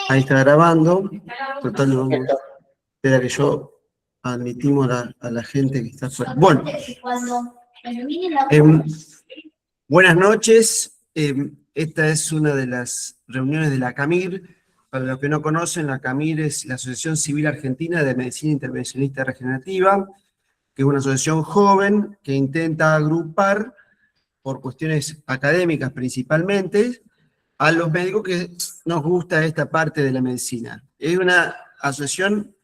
Ahí está grabando. Total, vamos. Espera que yo admitimos a la gente que está fuera. Bueno, buenas noches. Esta es una de las reuniones de la CAMIR. Para los que no conocen, la CAMIR es la Asociación Civil Argentina de Medicina Intervencionista Regenerativa, que es una asociación joven que intenta agrupar, por cuestiones académicas principalmente, a los médicos que nos gusta esta parte de la medicina. Es una asociación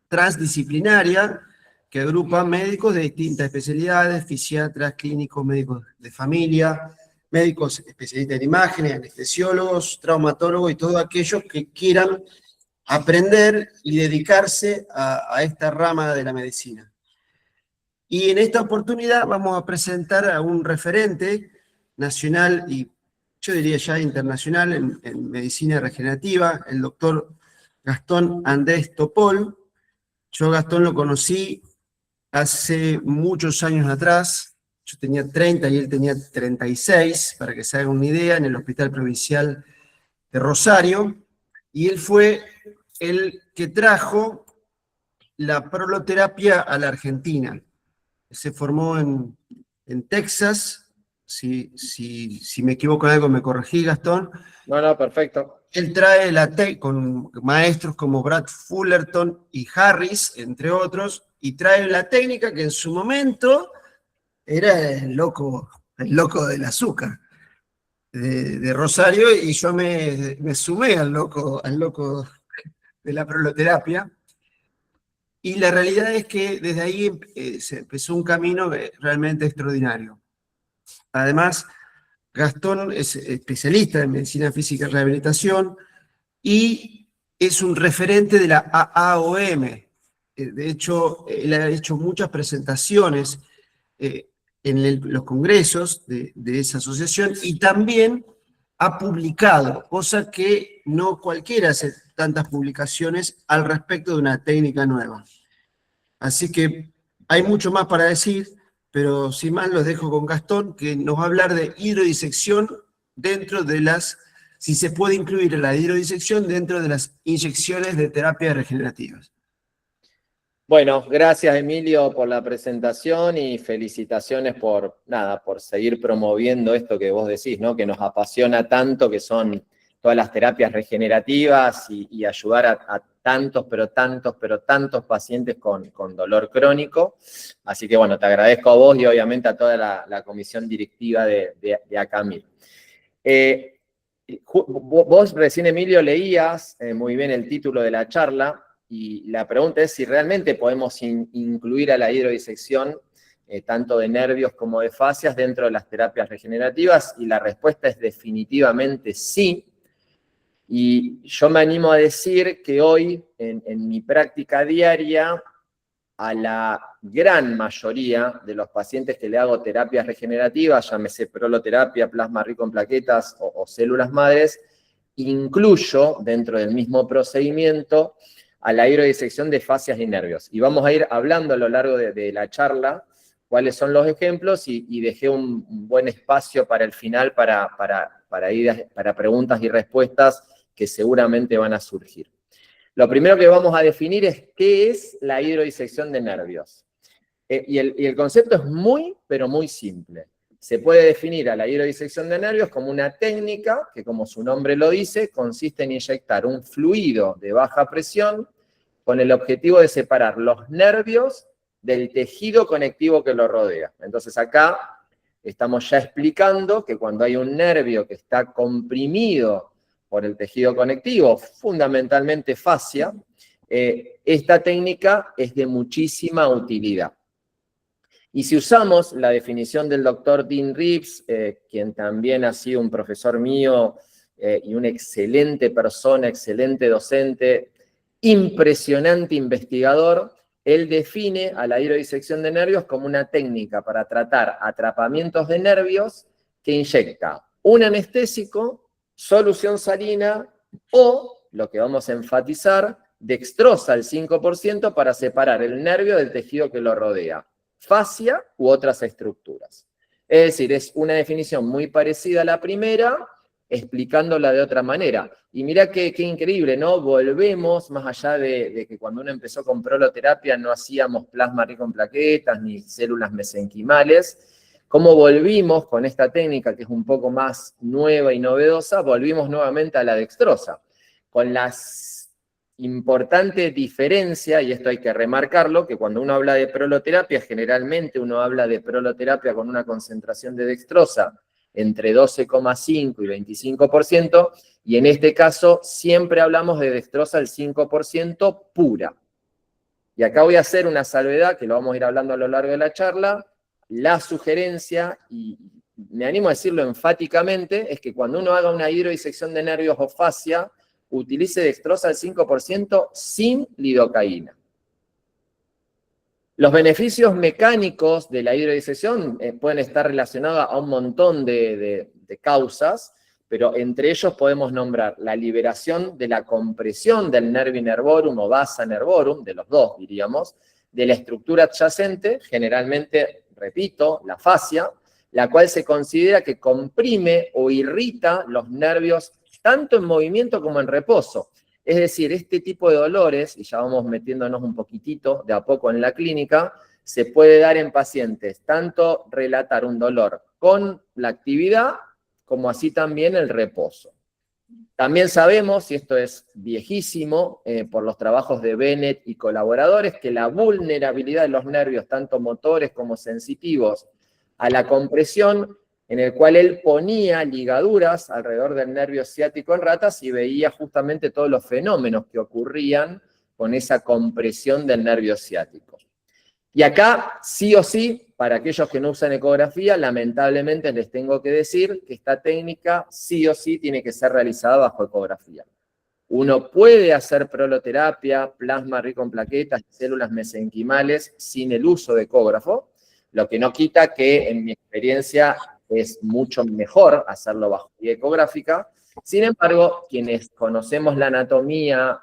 transdisciplinaria que agrupa médicos de distintas especialidades, fisiatras, clínicos, médicos de familia, médicos especialistas en imágenes, anestesiólogos, traumatólogos y todos aquellos que quieran aprender y dedicarse a esta rama de la medicina. Y en esta oportunidad vamos a presentar a un referente nacional y yo diría ya internacional en medicina regenerativa, el doctor Gastón Andrés Topol. Yo a Gastón lo conocí hace muchos años atrás, yo tenía 30 y él tenía 36, para que se hagan una idea, en el Hospital Provincial de Rosario, y él fue el que trajo la proloterapia a la Argentina. Se formó en Texas, si me equivoco en algo me corregí, Gastón. No, perfecto. Él trae con maestros como Brad Fullerton y Harris, entre otros, y trae la técnica que en su momento era el loco del azúcar de Rosario, y yo me sumé al loco de la proloterapia. Y la realidad es que desde ahí se empezó un camino realmente extraordinario. Además, Gastón es especialista en medicina física y rehabilitación y es un referente de la AAOM. De hecho, él ha hecho muchas presentaciones en los congresos de esa asociación y también ha publicado, cosa que no cualquiera hace tantas publicaciones al respecto de una técnica nueva. Así que hay mucho más para decir, pero sin más los dejo con Gastón, que nos va a hablar de hidrodisección dentro de si se puede incluir la hidrodisección dentro de las inyecciones de terapias regenerativas. Bueno, gracias Emilio por la presentación y felicitaciones por seguir promoviendo esto que vos decís, ¿no? Que nos apasiona tanto, que son todas las terapias regenerativas y ayudar a tantos pacientes con dolor crónico. Así que bueno, te agradezco a vos y obviamente a toda la comisión directiva de ACAMIR. Vos recién, Emilio, leías muy bien el título de la charla, y la pregunta es si realmente podemos incluir a la hidrodisección, tanto de nervios como de fascias, dentro de las terapias regenerativas, y la respuesta es definitivamente sí. Y yo me animo a decir que hoy, en mi práctica diaria, a la gran mayoría de los pacientes que le hago terapias regenerativas, llámese proloterapia, plasma rico en plaquetas o células madres, incluyo dentro del mismo procedimiento a la hidrodisección de fascias y nervios. Y vamos a ir hablando a lo largo de la charla cuáles son los ejemplos, y dejé un buen espacio para el final para preguntas y respuestas que seguramente van a surgir. Lo primero que vamos a definir es qué es la hidrodisección de nervios. Y el concepto es muy, pero muy simple. Se puede definir a la hidrodisección de nervios como una técnica que, como su nombre lo dice, consiste en inyectar un fluido de baja presión con el objetivo de separar los nervios del tejido conectivo que lo rodea. Entonces acá estamos ya explicando que cuando hay un nervio que está comprimido por el tejido conectivo, fundamentalmente fascia, esta técnica es de muchísima utilidad. Y si usamos la definición del doctor Dean Reeves, quien también ha sido un profesor mío y una excelente persona, excelente docente, impresionante investigador, él define a la hidrodisección de nervios como una técnica para tratar atrapamientos de nervios que inyecta un anestésico, solución salina o, lo que vamos a enfatizar, dextrosa al 5% para separar el nervio del tejido que lo rodea, fascia u otras estructuras. Es decir, es una definición muy parecida a la primera, explicándola de otra manera. Y mirá qué increíble, ¿no? Volvemos, más allá de que cuando uno empezó con proloterapia no hacíamos plasma rico en plaquetas ni células mesenquimales, cómo volvimos con esta técnica que es un poco más nueva y novedosa, volvimos nuevamente a la dextrosa, con las importante diferencia, y esto hay que remarcarlo, que cuando uno habla de proloterapia, generalmente uno habla de proloterapia con una concentración de dextrosa entre 12,5 y 25%, y en este caso siempre hablamos de dextrosa al 5% pura. Y acá voy a hacer una salvedad, que lo vamos a ir hablando a lo largo de la charla. La sugerencia, y me animo a decirlo enfáticamente, es que cuando uno haga una hidrodisección de nervios o fascia, utilice dextrosa al 5% sin lidocaína. Los beneficios mecánicos de la hidrodisección pueden estar relacionados a un montón de causas, pero entre ellos podemos nombrar la liberación de la compresión del nervi nervorum o vasa nervorum, de los dos diríamos, de la estructura adyacente, generalmente, repito, la fascia, la cual se considera que comprime o irrita los nervios tanto en movimiento como en reposo. Es decir, este tipo de dolores, y ya vamos metiéndonos un poquitito de a poco en la clínica, se puede dar en pacientes, tanto relatar un dolor con la actividad, como así también el reposo. También sabemos, y esto es viejísimo, por los trabajos de Bennett y colaboradores, que la vulnerabilidad de los nervios, tanto motores como sensitivos, a la compresión, en el cual él ponía ligaduras alrededor del nervio ciático en ratas y veía justamente todos los fenómenos que ocurrían con esa compresión del nervio ciático. Y acá, sí o sí, para aquellos que no usan ecografía, lamentablemente les tengo que decir que esta técnica sí o sí tiene que ser realizada bajo ecografía. Uno puede hacer proloterapia, plasma rico en plaquetas, células mesenquimales sin el uso de ecógrafo, lo que no quita que en mi experiencia es mucho mejor hacerlo bajo guía ecográfica. Sin embargo, quienes conocemos la anatomía,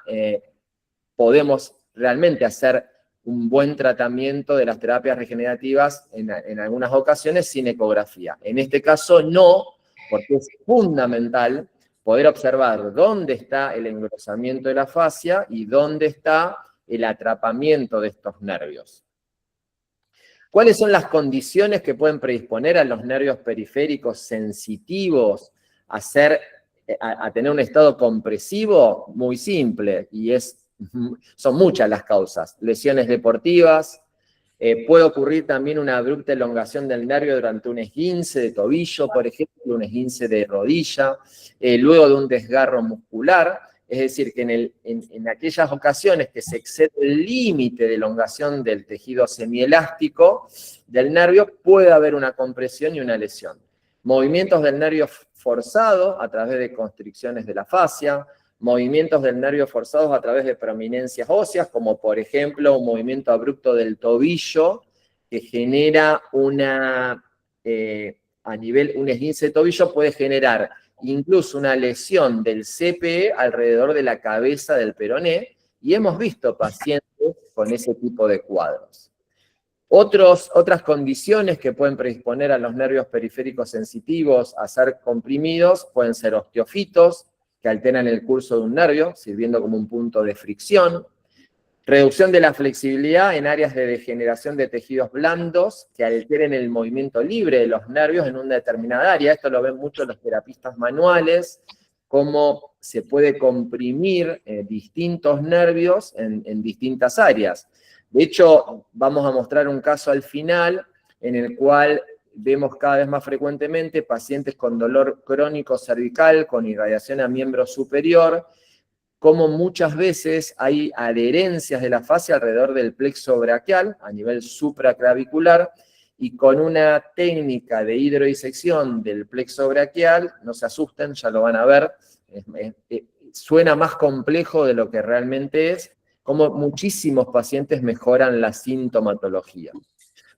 podemos realmente hacer un buen tratamiento de las terapias regenerativas en algunas ocasiones sin ecografía. En este caso no, porque es fundamental poder observar dónde está el engrosamiento de la fascia y dónde está el atrapamiento de estos nervios. ¿Cuáles son las condiciones que pueden predisponer a los nervios periféricos sensitivos a tener un estado compresivo? Muy simple, y son muchas las causas. Lesiones deportivas, puede ocurrir también una abrupta elongación del nervio durante un esguince de tobillo, por ejemplo, un esguince de rodilla, luego de un desgarro muscular. Es decir, que en aquellas ocasiones que se excede el límite de elongación del tejido semielástico del nervio, puede haber una compresión y una lesión. Movimientos del nervio forzado a través de constricciones de la fascia, movimientos del nervio forzados a través de prominencias óseas, como por ejemplo un movimiento abrupto del tobillo que genera un esguince de tobillo puede generar incluso una lesión del CPE alrededor de la cabeza del peroné, y hemos visto pacientes con ese tipo de cuadros. Otras condiciones que pueden predisponer a los nervios periféricos sensitivos a ser comprimidos pueden ser osteofitos, que alteran el curso de un nervio, sirviendo como un punto de fricción, reducción de la flexibilidad en áreas de degeneración de tejidos blandos que alteren el movimiento libre de los nervios en una determinada área. Esto lo ven mucho los terapistas manuales, cómo se puede comprimir distintos nervios en distintas áreas. De hecho, vamos a mostrar un caso al final en el cual vemos cada vez más frecuentemente pacientes con dolor crónico cervical, con irradiación a miembro superior, como muchas veces hay adherencias de la fascia alrededor del plexo braquial a nivel supraclavicular, y con una técnica de hidrodisección del plexo braquial, no se asusten, ya lo van a ver, suena más complejo de lo que realmente es, como muchísimos pacientes mejoran la sintomatología.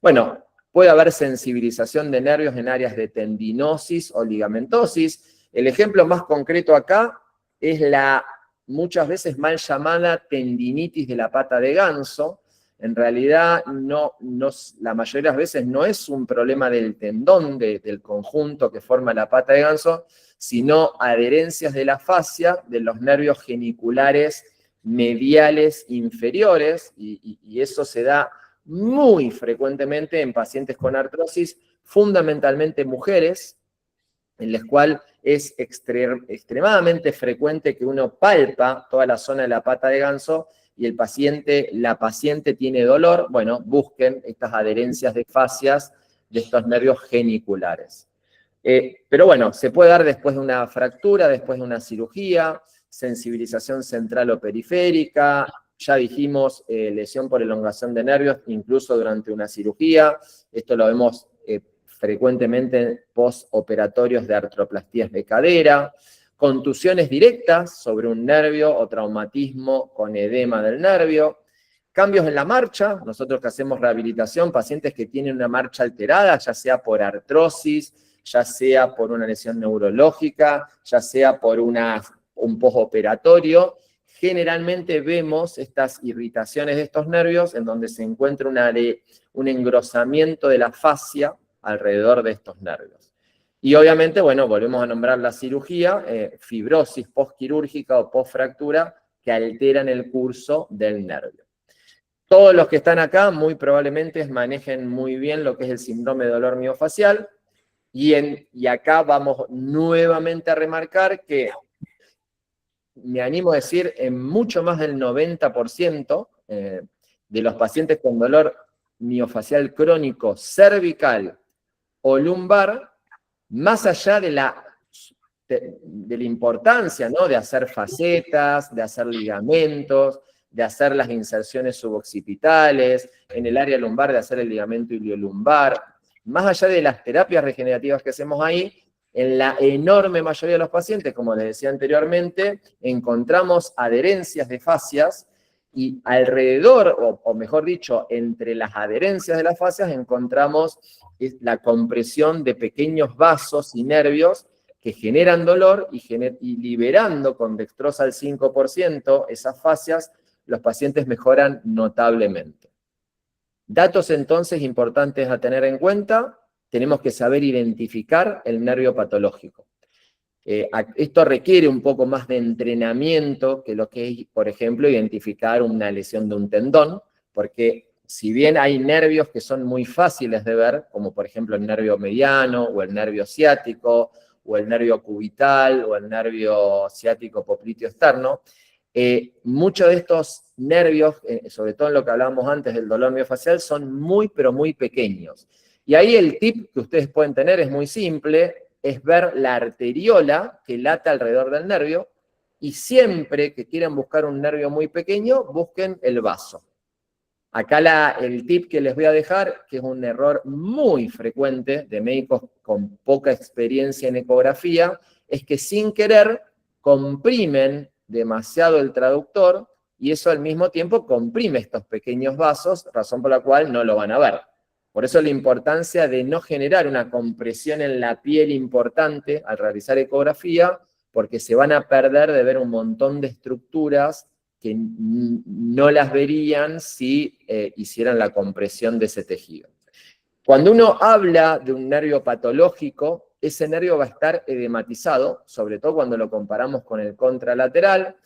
Bueno, puede haber sensibilización de nervios en áreas de tendinosis o ligamentosis. El ejemplo más concreto acá es la muchas veces mal llamada tendinitis de la pata de ganso, en realidad la mayoría de las veces no es un problema del tendón, del conjunto que forma la pata de ganso, sino adherencias de la fascia de los nervios geniculares mediales inferiores, y eso se da muy frecuentemente en pacientes con artrosis, fundamentalmente mujeres, en las cuales es extremadamente frecuente que uno palpa toda la zona de la pata de ganso y la paciente tiene dolor. Bueno, busquen estas adherencias de fascias de estos nervios geniculares. Pero bueno, se puede dar después de una fractura, después de una cirugía, sensibilización central o periférica, ya dijimos lesión por elongación de nervios, incluso durante una cirugía. Esto lo vemos frecuentemente postoperatorios de artroplastías de cadera, contusiones directas sobre un nervio o traumatismo con edema del nervio, cambios en la marcha, nosotros que hacemos rehabilitación, pacientes que tienen una marcha alterada, ya sea por artrosis, ya sea por una lesión neurológica, ya sea por un postoperatorio, generalmente vemos estas irritaciones de estos nervios en donde se encuentra un engrosamiento de la fascia alrededor de estos nervios. Y obviamente, bueno, volvemos a nombrar la cirugía, fibrosis postquirúrgica o postfractura que alteran el curso del nervio. Todos los que están acá muy probablemente manejen muy bien lo que es el síndrome de dolor miofacial, y acá vamos nuevamente a remarcar que, me animo a decir, en mucho más del 90% de los pacientes con dolor miofacial crónico cervical o lumbar, más allá de la importancia, ¿no?, de hacer facetas, de hacer ligamentos, de hacer las inserciones suboccipitales, en el área lumbar de hacer el ligamento iliolumbar, más allá de las terapias regenerativas que hacemos ahí, en la enorme mayoría de los pacientes, como les decía anteriormente, encontramos adherencias de fascias, y alrededor, o mejor dicho, entre las adherencias de las fascias encontramos la compresión de pequeños vasos y nervios que generan dolor, y liberando con dextrosa al 5% esas fascias, los pacientes mejoran notablemente. Datos entonces importantes a tener en cuenta: tenemos que saber identificar el nervio patológico. Esto requiere un poco más de entrenamiento que lo que es, por ejemplo, identificar una lesión de un tendón, porque si bien hay nervios que son muy fáciles de ver, como por ejemplo el nervio mediano, o el nervio ciático, o el nervio cubital, o el nervio ciático popliteo externo, muchos de estos nervios, sobre todo en lo que hablábamos antes del dolor miofacial, son muy pero muy pequeños. Y ahí el tip que ustedes pueden tener es muy simple: es ver la arteriola que late alrededor del nervio, y siempre que quieran buscar un nervio muy pequeño, busquen el vaso. Acá el tip que les voy a dejar, que es un error muy frecuente de médicos con poca experiencia en ecografía, es que sin querer comprimen demasiado el traductor, y eso al mismo tiempo comprime estos pequeños vasos, razón por la cual no lo van a ver. Por eso la importancia de no generar una compresión en la piel importante al realizar ecografía, porque se van a perder de ver un montón de estructuras que no las verían si hicieran la compresión de ese tejido. Cuando uno habla de un nervio patológico, ese nervio va a estar edematizado, sobre todo cuando lo comparamos con el contralateral.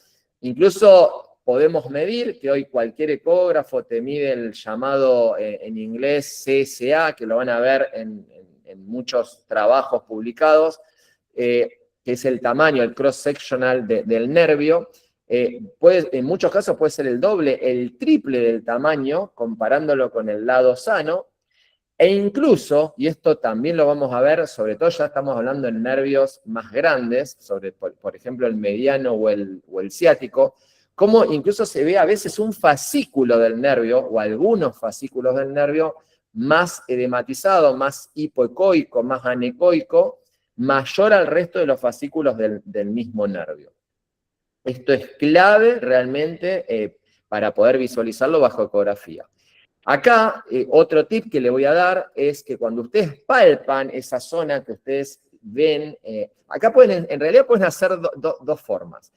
Incluso podemos medir, que hoy cualquier ecógrafo te mide el llamado en inglés CSA, que lo van a ver en muchos trabajos publicados, que es el tamaño, el cross-sectional del nervio. En muchos casos puede ser el doble, el triple del tamaño, comparándolo con el lado sano. E incluso, y esto también lo vamos a ver, sobre todo ya estamos hablando en nervios más grandes, por ejemplo el mediano o el ciático, como incluso se ve a veces un fascículo del nervio, o algunos fascículos del nervio, más edematizado, más hipoecoico, más anecoico, mayor al resto de los fascículos del mismo nervio. Esto es clave realmente para poder visualizarlo bajo ecografía. Acá, otro tip que le voy a dar es que cuando ustedes palpan esa zona que ustedes ven, acá pueden, en realidad pueden hacer dos formas.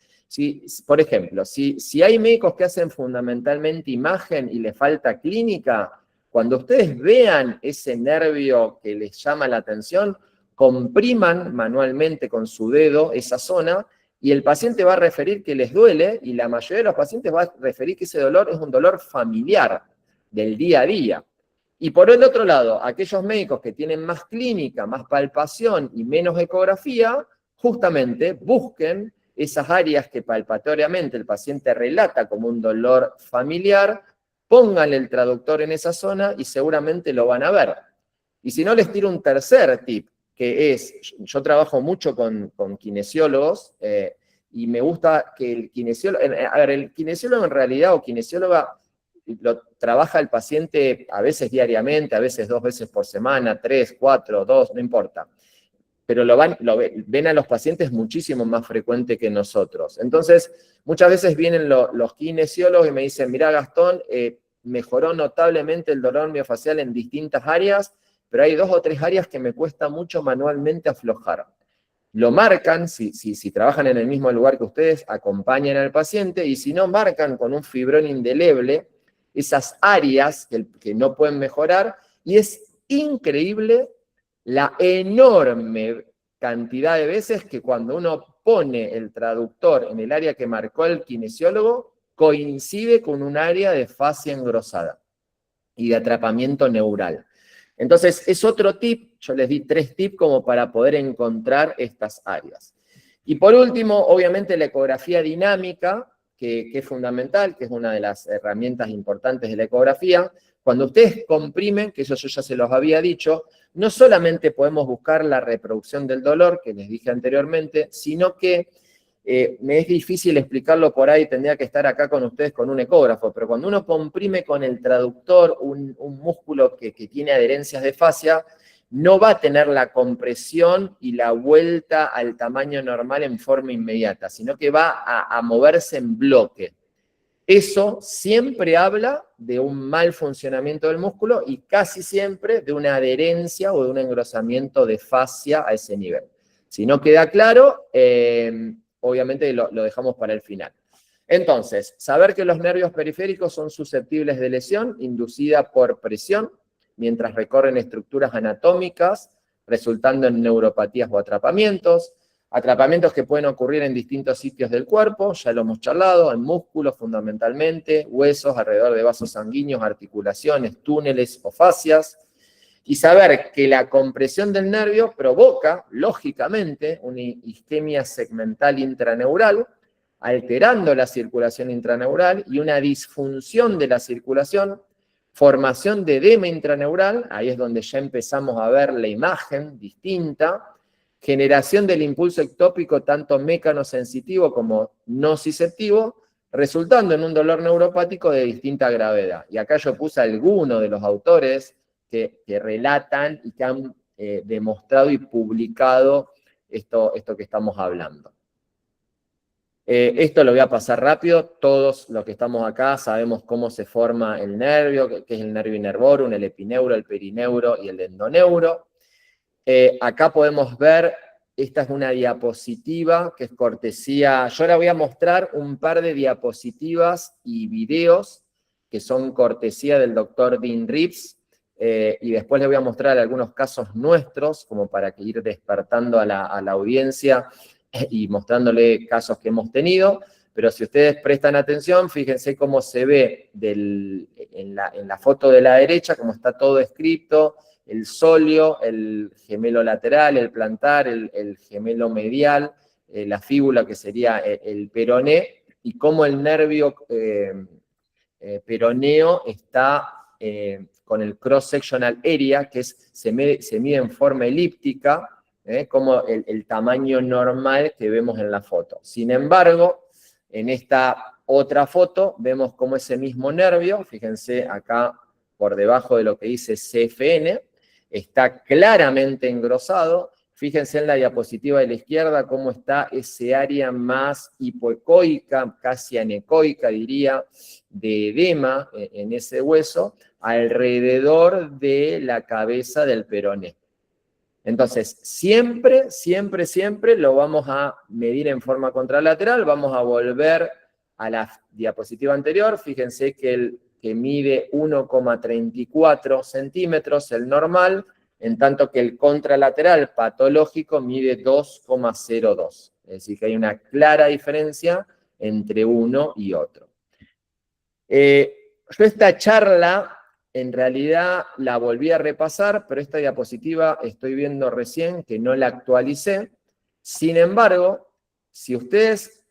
Por ejemplo, si hay médicos que hacen fundamentalmente imagen y les falta clínica, cuando ustedes vean ese nervio que les llama la atención, compriman manualmente con su dedo esa zona y el paciente va a referir que les duele y la mayoría de los pacientes va a referir que ese dolor es un dolor familiar del día a día. Y por el otro lado, aquellos médicos que tienen más clínica, más palpación y menos ecografía, justamente busquen esas áreas que palpatoriamente el paciente relata como un dolor familiar, pónganle el traductor en esa zona y seguramente lo van a ver. Y si no, les tiro un tercer tip, que es, yo trabajo mucho con kinesiólogos, y me gusta que el kinesiólogo, el kinesiólogo en realidad o kinesióloga lo trabaja el paciente a veces diariamente, a veces 2 veces por semana, 3, 4, 2, no importa. Pero ven a los pacientes muchísimo más frecuente que nosotros. Entonces, muchas veces vienen los kinesiólogos y me dicen, mirá Gastón, mejoró notablemente el dolor miofacial en distintas áreas, pero hay 2 o 3 áreas que me cuesta mucho manualmente aflojar. Lo marcan, si trabajan en el mismo lugar que ustedes, acompañan al paciente, y si no, marcan con un fibrón indeleble esas áreas que no pueden mejorar, y es increíble la enorme cantidad de veces que cuando uno pone el traductor en el área que marcó el kinesiólogo, coincide con un área de fascia engrosada y de atrapamiento neural. Entonces, es otro tip, yo les di 3 tips como para poder encontrar estas áreas. Y por último, obviamente la ecografía dinámica, que es fundamental, que es una de las herramientas importantes de la ecografía. Cuando ustedes comprimen, que eso yo ya se los había dicho, no solamente podemos buscar la reproducción del dolor, que les dije anteriormente, sino que me es difícil explicarlo por ahí, tendría que estar acá con ustedes con un ecógrafo, pero cuando uno comprime con el traductor un músculo que tiene adherencias de fascia, no va a tener la compresión y la vuelta al tamaño normal en forma inmediata, sino que va a moverse en bloque. Eso siempre habla de un mal funcionamiento del músculo y casi siempre de una adherencia o de un engrosamiento de fascia a ese nivel. Si no queda claro, obviamente lo dejamos para el final. Entonces, saber que los nervios periféricos son susceptibles de lesión inducida por presión mientras recorren estructuras anatómicas, resultando en neuropatías o atrapamientos que pueden ocurrir en distintos sitios del cuerpo, ya lo hemos charlado, en músculos fundamentalmente, huesos, alrededor de vasos sanguíneos, articulaciones, túneles o fascias, y saber que la compresión del nervio provoca, lógicamente, una isquemia segmental intraneural, alterando la circulación intraneural y una disfunción de la circulación, formación de edema intraneural, ahí es donde ya empezamos a ver la imagen distinta, generación del impulso ectópico tanto mecanosensitivo como nociceptivo, resultando en un dolor neuropático de distinta gravedad. Y acá yo puse algunos de los autores que relatan y que han demostrado y publicado esto que estamos hablando. Esto lo voy a pasar rápido. Todos los que estamos acá sabemos cómo se forma el nervio, que es el nervio inervorum, el epineuro, el perineuro y el endoneuro. Acá podemos ver, esta es una diapositiva que es cortesía. Yo ahora voy a mostrar un par de diapositivas y videos que son cortesía del doctor Dean Reeves, y después les voy a mostrar algunos casos nuestros, como para que ir despertando a la audiencia y mostrándole casos que hemos tenido. Pero si ustedes prestan atención, fíjense cómo se ve en la foto de la derecha, cómo está todo escrito, el sóleo, el gemelo lateral, el plantar, el gemelo medial, la fíbula que sería el peroné, y cómo el nervio peroneo está con el cross-sectional area, que se mide en forma elíptica, como el tamaño normal que vemos en la foto. Sin embargo, en esta otra foto vemos cómo ese mismo nervio, fíjense acá por debajo de lo que dice CFN, está claramente engrosado. Fíjense en la diapositiva de la izquierda cómo está ese área más hipoecoica, casi anecoica diría, de edema en ese hueso, alrededor de la cabeza del peroné. Entonces, siempre, siempre, siempre lo vamos a medir en forma contralateral. Vamos a volver a la diapositiva anterior. Fíjense que mide 1,34 centímetros, el normal, en tanto que el contralateral patológico mide 2,02. Es decir, que hay una clara diferencia entre uno y otro. Yo esta charla, en realidad, la volví a repasar, pero esta diapositiva estoy viendo recién que no la actualicé. Sin embargo, si ustedes,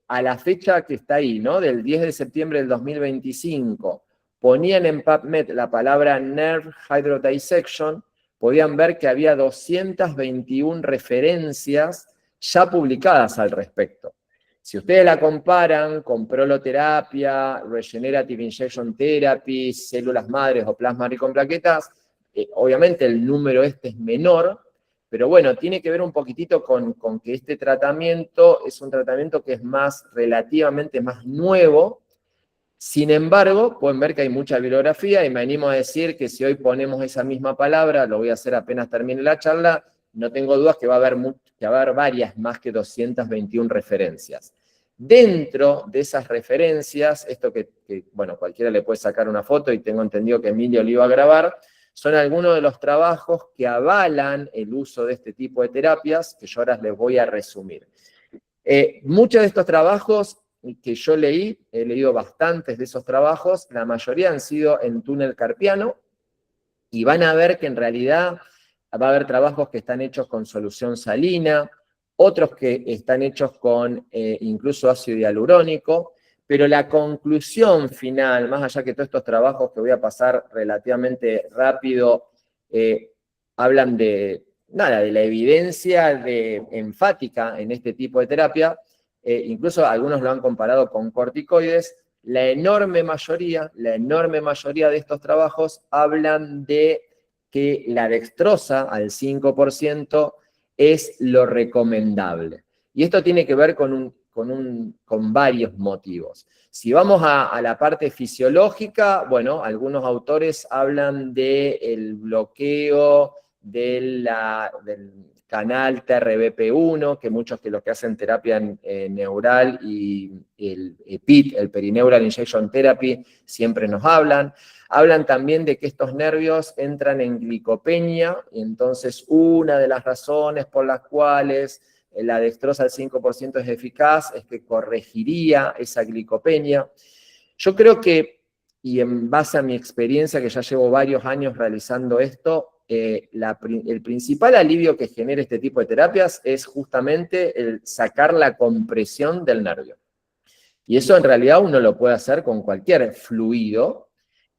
a la fecha que está ahí, ¿no? Del 10 de septiembre del 2025, ponían en PubMed la palabra Nerve Hydrodissection, podían ver que había 221 referencias ya publicadas al respecto. Si ustedes la comparan con proloterapia, regenerative injection therapy, células madres o plasma rico en plaquetas, obviamente el número este es menor, pero bueno, tiene que ver un poquitito con que este tratamiento es un tratamiento que es relativamente más nuevo. Sin embargo, pueden ver que hay mucha bibliografía y me animo a decir que si hoy ponemos esa misma palabra, lo voy a hacer apenas termine la charla, no tengo dudas que va a haber varias más que 221 referencias. Dentro de esas referencias, esto que bueno, cualquiera le puede sacar una foto y tengo entendido que Emilio lo iba a grabar, son algunos de los trabajos que avalan el uso de este tipo de terapias, que yo ahora les voy a resumir. Muchos de estos trabajos que yo leí, he leído bastantes de esos trabajos, la mayoría han sido en túnel carpiano, y van a ver que en realidad va a haber trabajos que están hechos con solución salina, otros que están hechos con incluso ácido hialurónico, pero la conclusión final, más allá que todos estos trabajos que voy a pasar relativamente rápido, hablan de la evidencia enfática en este tipo de terapia, incluso algunos lo han comparado con corticoides. La enorme mayoría de estos trabajos hablan de que la dextrosa al 5% es lo recomendable. Y esto tiene que ver con varios motivos. Si vamos a la parte fisiológica, bueno, algunos autores hablan del bloqueo del canal TRBP1, que muchos que los que hacen terapia neural y el PIT, el Perineural Injection Therapy, siempre nos hablan. Hablan también de que estos nervios entran en glicopenia, y entonces una de las razones por las cuales la dextrosa al 5% es eficaz es que corregiría esa glicopenia. Yo creo que, y en base a mi experiencia, que ya llevo varios años realizando esto, el principal alivio que genera este tipo de terapias es justamente el sacar la compresión del nervio. Y eso en realidad uno lo puede hacer con cualquier fluido.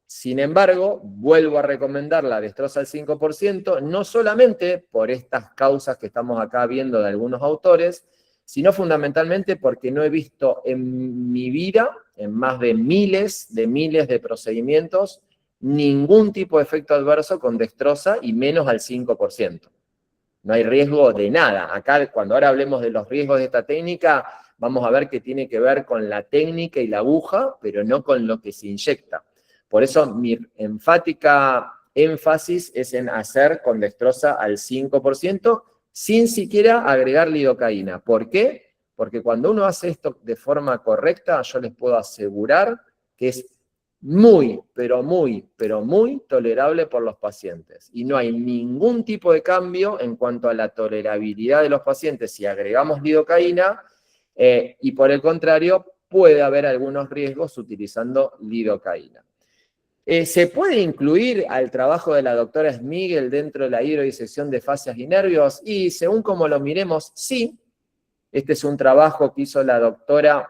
Sin embargo, vuelvo a recomendar la dextrosa al 5%, no solamente por estas causas que estamos acá viendo de algunos autores, sino fundamentalmente porque no he visto en mi vida, en más de miles de procedimientos, ningún tipo de efecto adverso con dextrosa y menos al 5%. No hay riesgo de nada. Acá, cuando ahora hablemos de los riesgos de esta técnica, vamos a ver que tiene que ver con la técnica y la aguja, pero no con lo que se inyecta. Por eso mi enfática énfasis es en hacer con dextrosa al 5%, sin siquiera agregar lidocaína. ¿Por qué? Porque cuando uno hace esto de forma correcta, yo les puedo asegurar que es muy, pero muy, pero muy tolerable por los pacientes. Y no hay ningún tipo de cambio en cuanto a la tolerabilidad de los pacientes si agregamos lidocaína, y por el contrario, puede haber algunos riesgos utilizando lidocaína. ¿Se puede incluir al trabajo de la doctora Smigel dentro de la hidrodisección de fascias y nervios? Y según como lo miremos, sí. Este es un trabajo que hizo la doctora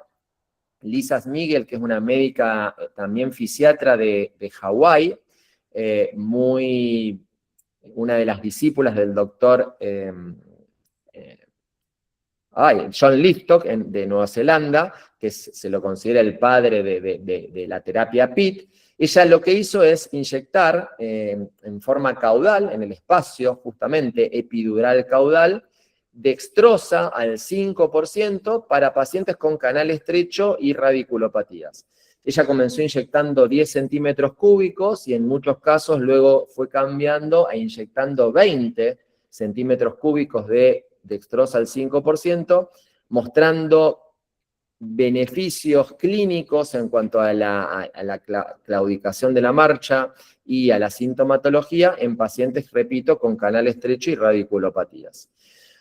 Lisa Smigel, que es una médica también fisiatra de Hawái, una de las discípulas del doctor John Liftock de Nueva Zelanda, que se lo considera el padre de la terapia PIT. Ella lo que hizo es inyectar en forma caudal, en el espacio justamente epidural caudal, dextrosa al 5% para pacientes con canal estrecho y radiculopatías. Ella comenzó inyectando 10 centímetros cúbicos y en muchos casos luego fue cambiando e inyectando 20 centímetros cúbicos de dextrosa al 5%, mostrando beneficios clínicos en cuanto a la claudicación de la marcha y a la sintomatología en pacientes, repito, con canal estrecho y radiculopatías.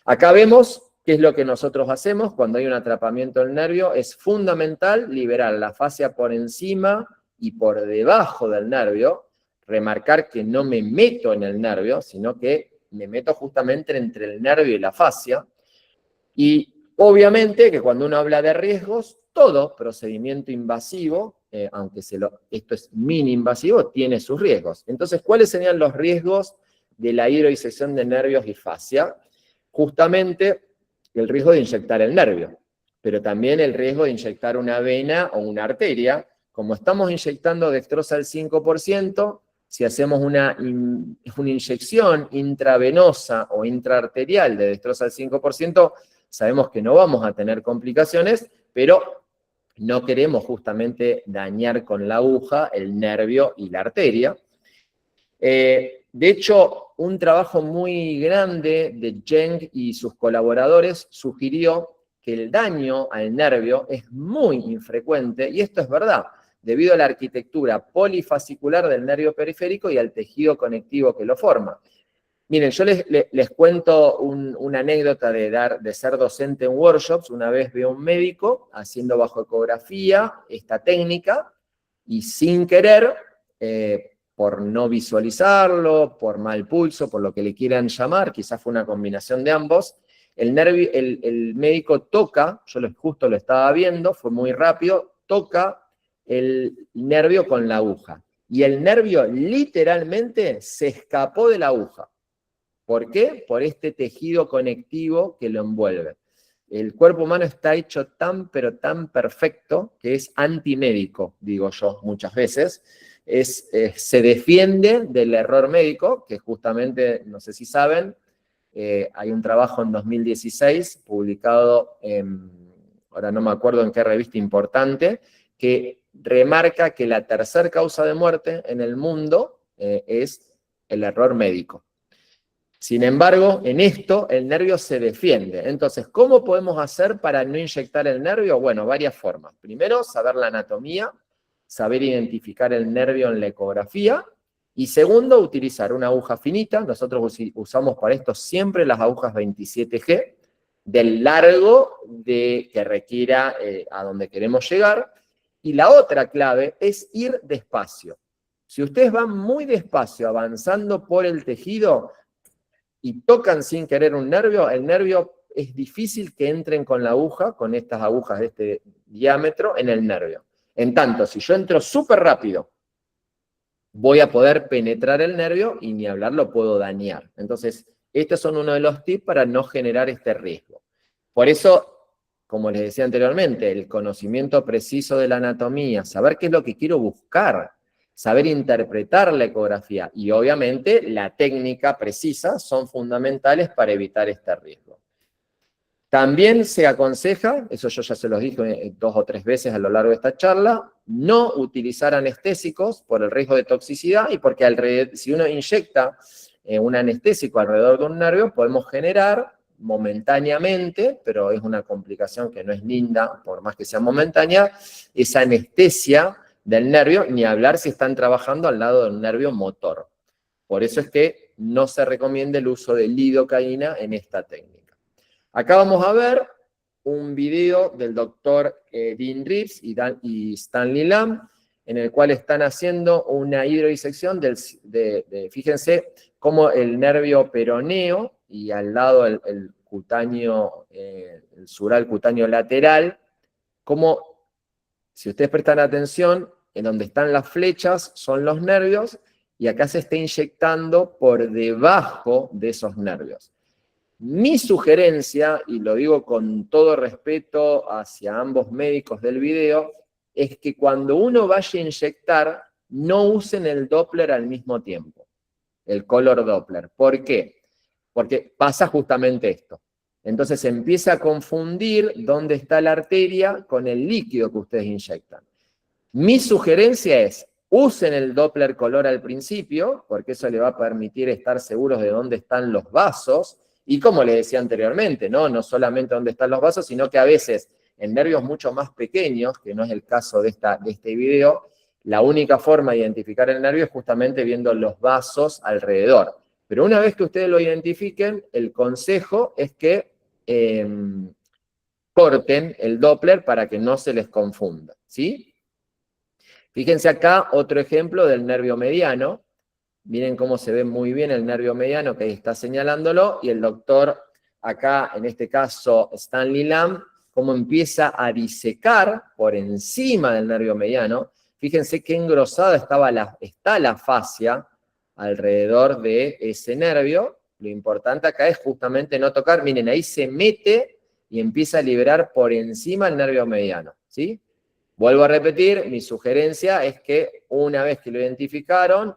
Acá vemos qué es lo que nosotros hacemos cuando hay un atrapamiento del nervio. Es fundamental liberar la fascia por encima y por debajo del nervio, remarcar que no me meto en el nervio, sino que me meto justamente entre el nervio y la fascia. Y obviamente que cuando uno habla de riesgos, todo procedimiento invasivo, aunque esto es mini invasivo, tiene sus riesgos. Entonces, ¿cuáles serían los riesgos de la hidrodisección de nervios y fascia? Justamente el riesgo de inyectar el nervio, pero también el riesgo de inyectar una vena o una arteria. Como estamos inyectando dextrosa al 5%, si hacemos una inyección intravenosa o intraarterial de dextrosa al 5%, sabemos que no vamos a tener complicaciones, pero no queremos justamente dañar con la aguja el nervio y la arteria. De hecho, un trabajo muy grande de Zheng y sus colaboradores sugirió que el daño al nervio es muy infrecuente, y esto es verdad, debido a la arquitectura polifascicular del nervio periférico y al tejido conectivo que lo forma. Miren, yo les cuento una anécdota de ser docente en workshops. Una vez veo a un médico haciendo bajo ecografía esta técnica y sin querer, por no visualizarlo, por mal pulso, por lo que le quieran llamar, quizás fue una combinación de ambos, el médico toca, yo justo lo estaba viendo, fue muy rápido, toca el nervio con la aguja. Y el nervio literalmente se escapó de la aguja. ¿Por qué? Por este tejido conectivo que lo envuelve. El cuerpo humano está hecho tan, pero tan perfecto que es antimédico, digo yo muchas veces. Se defiende del error médico, que justamente, no sé si saben, hay un trabajo en 2016 publicado, ahora no me acuerdo en qué revista importante, que remarca que la tercera causa de muerte en el mundo es el error médico. Sin embargo, en esto el nervio se defiende. Entonces, ¿cómo podemos hacer para no inyectar el nervio? Bueno, varias formas. Primero, saber la anatomía, saber identificar el nervio en la ecografía. Y segundo, utilizar una aguja finita. Nosotros usamos para esto siempre las agujas 27G, del largo que requiera a donde queremos llegar. Y la otra clave es ir despacio. Si ustedes van muy despacio avanzando por el tejido y tocan sin querer un nervio, el nervio es difícil que entren con la aguja, con estas agujas de este diámetro, en el nervio. En tanto, si yo entro súper rápido, voy a poder penetrar el nervio y ni hablar lo puedo dañar. Entonces, estos son uno de los tips para no generar este riesgo. Por eso, como les decía anteriormente, el conocimiento preciso de la anatomía, saber qué es lo que quiero buscar, saber interpretar la ecografía y obviamente la técnica precisa son fundamentales para evitar este riesgo. También se aconseja, eso yo ya se los dije 2 o 3 veces a lo largo de esta charla, no utilizar anestésicos por el riesgo de toxicidad y porque si uno inyecta un anestésico alrededor de un nervio, podemos generar momentáneamente, pero es una complicación que no es linda, por más que sea momentánea, esa anestesia del nervio, ni hablar si están trabajando al lado del nervio motor. Por eso es que no se recomienda el uso de lidocaína en esta técnica. Acá vamos a ver un video del doctor Dean Reeves y Stanley Lamb, en el cual están haciendo una hidrodisección fíjense cómo el nervio peroneo y al lado el cutáneo, el sural cutáneo lateral, como si ustedes prestan atención, en donde están las flechas son los nervios y acá se está inyectando por debajo de esos nervios. Mi sugerencia, y lo digo con todo respeto hacia ambos médicos del video, es que cuando uno vaya a inyectar, no usen el Doppler al mismo tiempo, el color Doppler. ¿Por qué? Porque pasa justamente esto. Entonces se empieza a confundir dónde está la arteria con el líquido que ustedes inyectan. Mi sugerencia es, Usen el Doppler color al principio, porque eso le va a permitir estar seguros de dónde están los vasos, y como les decía anteriormente, no solamente dónde están los vasos, sino que a veces en nervios mucho más pequeños, que no es el caso de este video, la única forma de identificar el nervio es justamente viendo los vasos alrededor. Pero una vez que ustedes lo identifiquen, el consejo es que corten el Doppler para que no se les confunda, ¿sí? Fíjense acá otro ejemplo del nervio mediano. Miren cómo se ve muy bien el nervio mediano, que ahí está señalándolo, y el doctor, acá en este caso Stanley Lamb, cómo empieza a disecar por encima del nervio mediano. Fíjense qué engrosada está la fascia alrededor de ese nervio. Lo importante acá es justamente no tocar. Miren, ahí se mete y empieza a liberar por encima el nervio mediano, ¿sí? Vuelvo a repetir, mi sugerencia es que una vez que lo identificaron,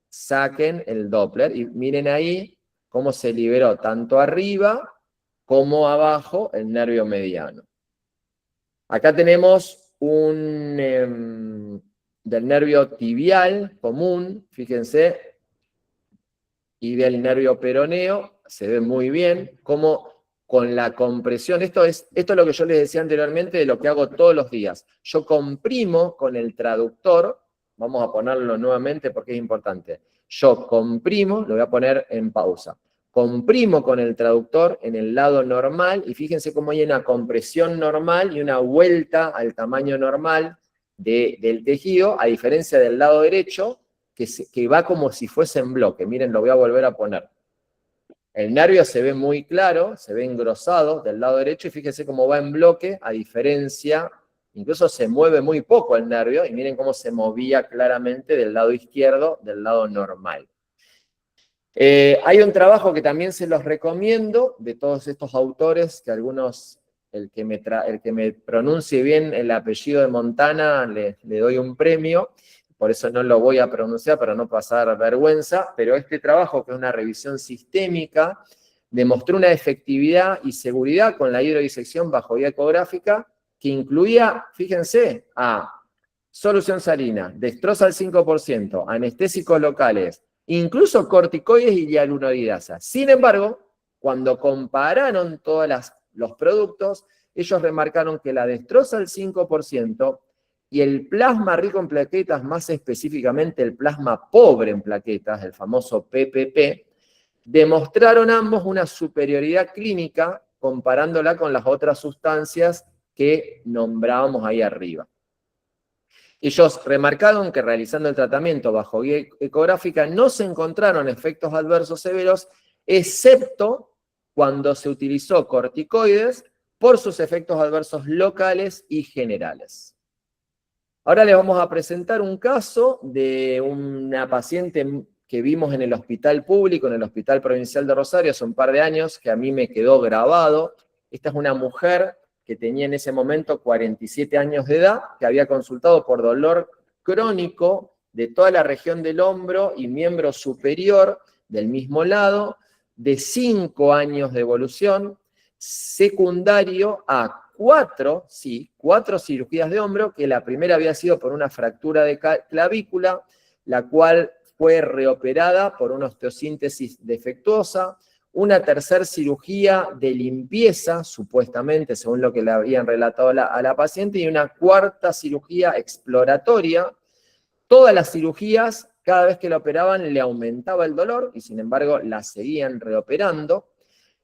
saquen el Doppler y miren ahí cómo se liberó tanto arriba como abajo el nervio mediano. Acá tenemos del nervio tibial común, fíjense, y del nervio peroneo, se ve muy bien cómo con la compresión, esto es lo que yo les decía anteriormente de lo que hago todos los días. Yo comprimo con el traductor, vamos a ponerlo nuevamente porque es importante. Yo comprimo, lo voy a poner en pausa. Comprimo con el traductor en el lado normal y fíjense cómo hay una compresión normal y una vuelta al tamaño normal del tejido, a diferencia del lado derecho, que va como si fuese en bloque. Miren, lo voy a volver a poner. El nervio se ve muy claro, se ve engrosado del lado derecho y fíjense cómo va en bloque, a diferencia, incluso se mueve muy poco el nervio y miren cómo se movía claramente del lado izquierdo, del lado normal. Hay un trabajo que también se los recomiendo de todos estos autores, que algunos, el que me pronuncie bien el apellido de Montana, le doy un premio. Por eso no lo voy a pronunciar para no pasar vergüenza, pero este trabajo, que es una revisión sistémica, demostró una efectividad y seguridad con la hidrodisección bajo guía ecográfica que incluía, fíjense, solución salina, dextrosa al 5%, anestésicos locales, incluso corticoides y hialuronidasa. Sin embargo, cuando compararon todos los productos, ellos remarcaron que la dextrosa al 5% y el plasma rico en plaquetas, más específicamente el plasma pobre en plaquetas, el famoso PPP, demostraron ambos una superioridad clínica comparándola con las otras sustancias que nombrábamos ahí arriba. Ellos remarcaron que realizando el tratamiento bajo guía ecográfica no se encontraron efectos adversos severos, excepto cuando se utilizó corticoides por sus efectos adversos locales y generales. Ahora les vamos a presentar un caso de una paciente que vimos en el hospital público, en el Hospital Provincial de Rosario, hace un par de años, que a mí me quedó grabado. Esta es una mujer que tenía en ese momento 47 años de edad, que había consultado por dolor crónico de toda la región del hombro y miembro superior del mismo lado, de 5 años de evolución, secundario a 4 cirugías de hombro, que la primera había sido por una fractura de clavícula, la cual fue reoperada por una osteosíntesis defectuosa, una tercera cirugía de limpieza, supuestamente, según lo que le habían relatado a la paciente, y una cuarta cirugía exploratoria. Todas las cirugías, cada vez que la operaban, le aumentaba el dolor, y sin embargo la seguían reoperando.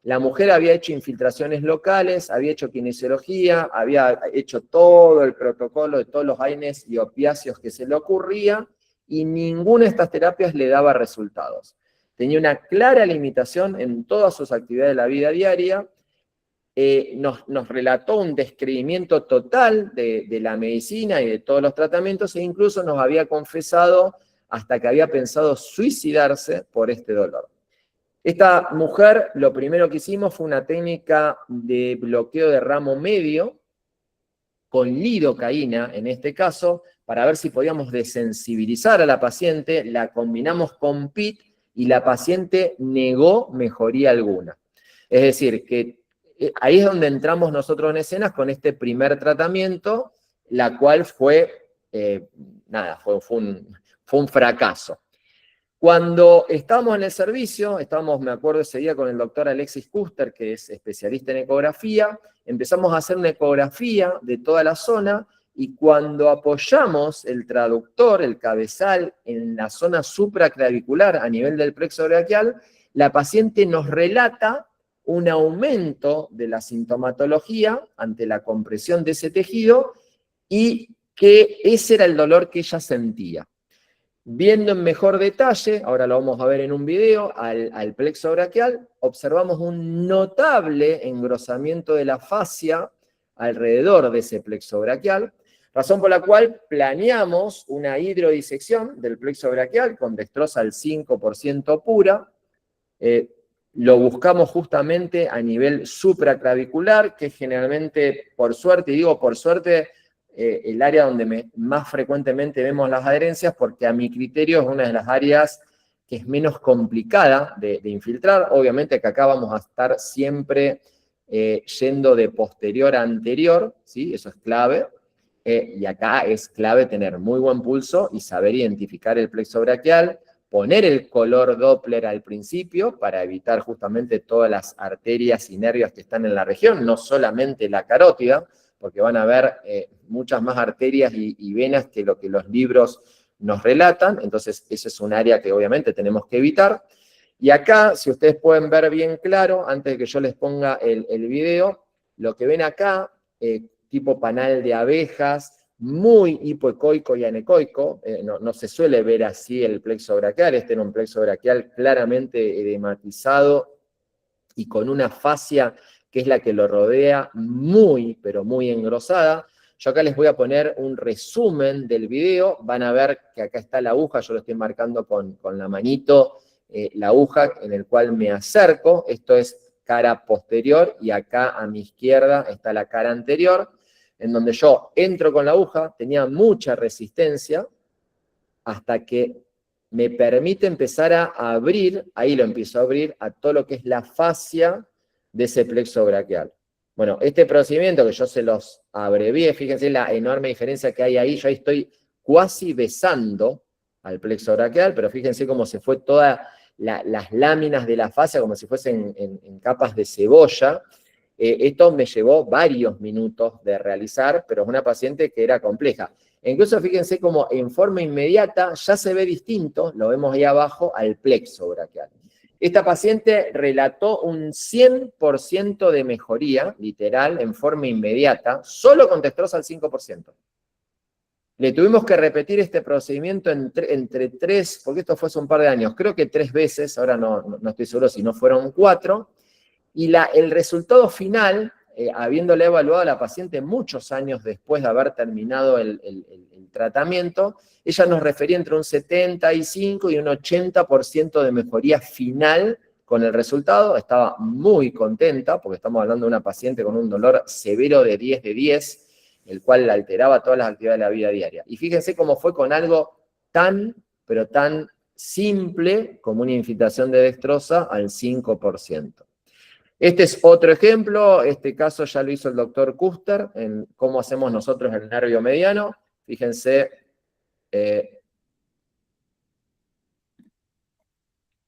La mujer había hecho infiltraciones locales, había hecho kinesiología, había hecho todo el protocolo de todos los AINES y opiáceos que se le ocurría, y ninguna de estas terapias le daba resultados. Tenía una clara limitación en todas sus actividades de la vida diaria. Nos relató un descreimiento total de la medicina y de todos los tratamientos, e incluso nos había confesado hasta que había pensado suicidarse por este dolor. Esta mujer, lo primero que hicimos fue una técnica de bloqueo de ramo medio, con lidocaína en este caso, para ver si podíamos desensibilizar a la paciente. La combinamos con PIT y la paciente negó mejoría alguna. Es decir, que ahí es donde entramos nosotros en escenas con este primer tratamiento, la cual fue nada, fue un fracaso. Cuando estábamos en el servicio, me acuerdo ese día con el doctor Alexis Kuster, que es especialista en ecografía, empezamos a hacer una ecografía de toda la zona, y cuando apoyamos el traductor, el cabezal, en la zona supraclavicular a nivel del plexo braquial, la paciente nos relata un aumento de la sintomatología ante la compresión de ese tejido, y que ese era el dolor que ella sentía. Viendo en mejor detalle, ahora lo vamos a ver en un video, al plexo braquial, observamos un notable engrosamiento de la fascia alrededor de ese plexo braquial, razón por la cual planeamos una hidrodisección del plexo braquial con dextrosa al 5% pura. Lo buscamos justamente a nivel supraclavicular, que generalmente, por suerte, y digo por suerte, el área donde más frecuentemente vemos las adherencias, porque a mi criterio es una de las áreas que es menos complicada de infiltrar. Obviamente que acá vamos a estar siempre yendo de posterior a anterior, ¿sí? Eso es clave. Y acá es clave tener muy buen pulso y saber identificar el plexo braquial, poner el color Doppler al principio para evitar justamente todas las arterias y nervios que están en la región, no solamente la carótida, porque van a ver muchas más arterias y venas que lo que los libros nos relatan. Entonces, ese es un área que obviamente tenemos que evitar. Y acá, si ustedes pueden ver bien claro, antes de que yo les ponga el video, lo que ven acá, tipo panal de abejas, muy hipoecoico y anecoico, no se suele ver así el plexo braquial. Este era un plexo braquial claramente edematizado y con una fascia que es la que lo rodea, muy, pero muy engrosada. Yo acá les voy a poner un resumen del video. Van a ver que acá está la aguja, yo lo estoy marcando con la manito, la aguja en el cual me acerco. Esto es cara posterior, y acá a mi izquierda está la cara anterior, en donde yo entro con la aguja, tenía mucha resistencia, hasta que me permite empezar a abrir, ahí lo empiezo a abrir, a todo lo que es la fascia de ese plexo braquial. Bueno, este procedimiento que yo se los abrevié, fíjense la enorme diferencia que hay ahí, yo ahí estoy cuasi besando al plexo braquial, pero fíjense cómo se fue todas las láminas de la fascia, como si fuesen en capas de cebolla. Esto me llevó varios minutos de realizar, pero es una paciente que era compleja. E incluso fíjense cómo en forma inmediata ya se ve distinto, lo vemos ahí abajo, al plexo braquial. Esta paciente relató un 100% de mejoría, literal, en forma inmediata, solo con dextrosa al 5%. Le tuvimos que repetir este procedimiento entre 3, porque esto fue hace un par de años, creo que 3 veces, ahora no estoy seguro si no fueron 4, y el resultado final, habiéndole evaluado a la paciente muchos años después de haber terminado el tratamiento, ella nos refería entre un 75 y un 80% de mejoría final con el resultado. Estaba muy contenta, porque estamos hablando de una paciente con un dolor severo de 10 de 10, el cual alteraba todas las actividades de la vida diaria. Y fíjense cómo fue con algo tan, pero tan simple como una infiltración de dextrosa al 5%. Este es otro ejemplo, este caso ya lo hizo el doctor Kuster, en cómo hacemos nosotros el nervio mediano. Fíjense,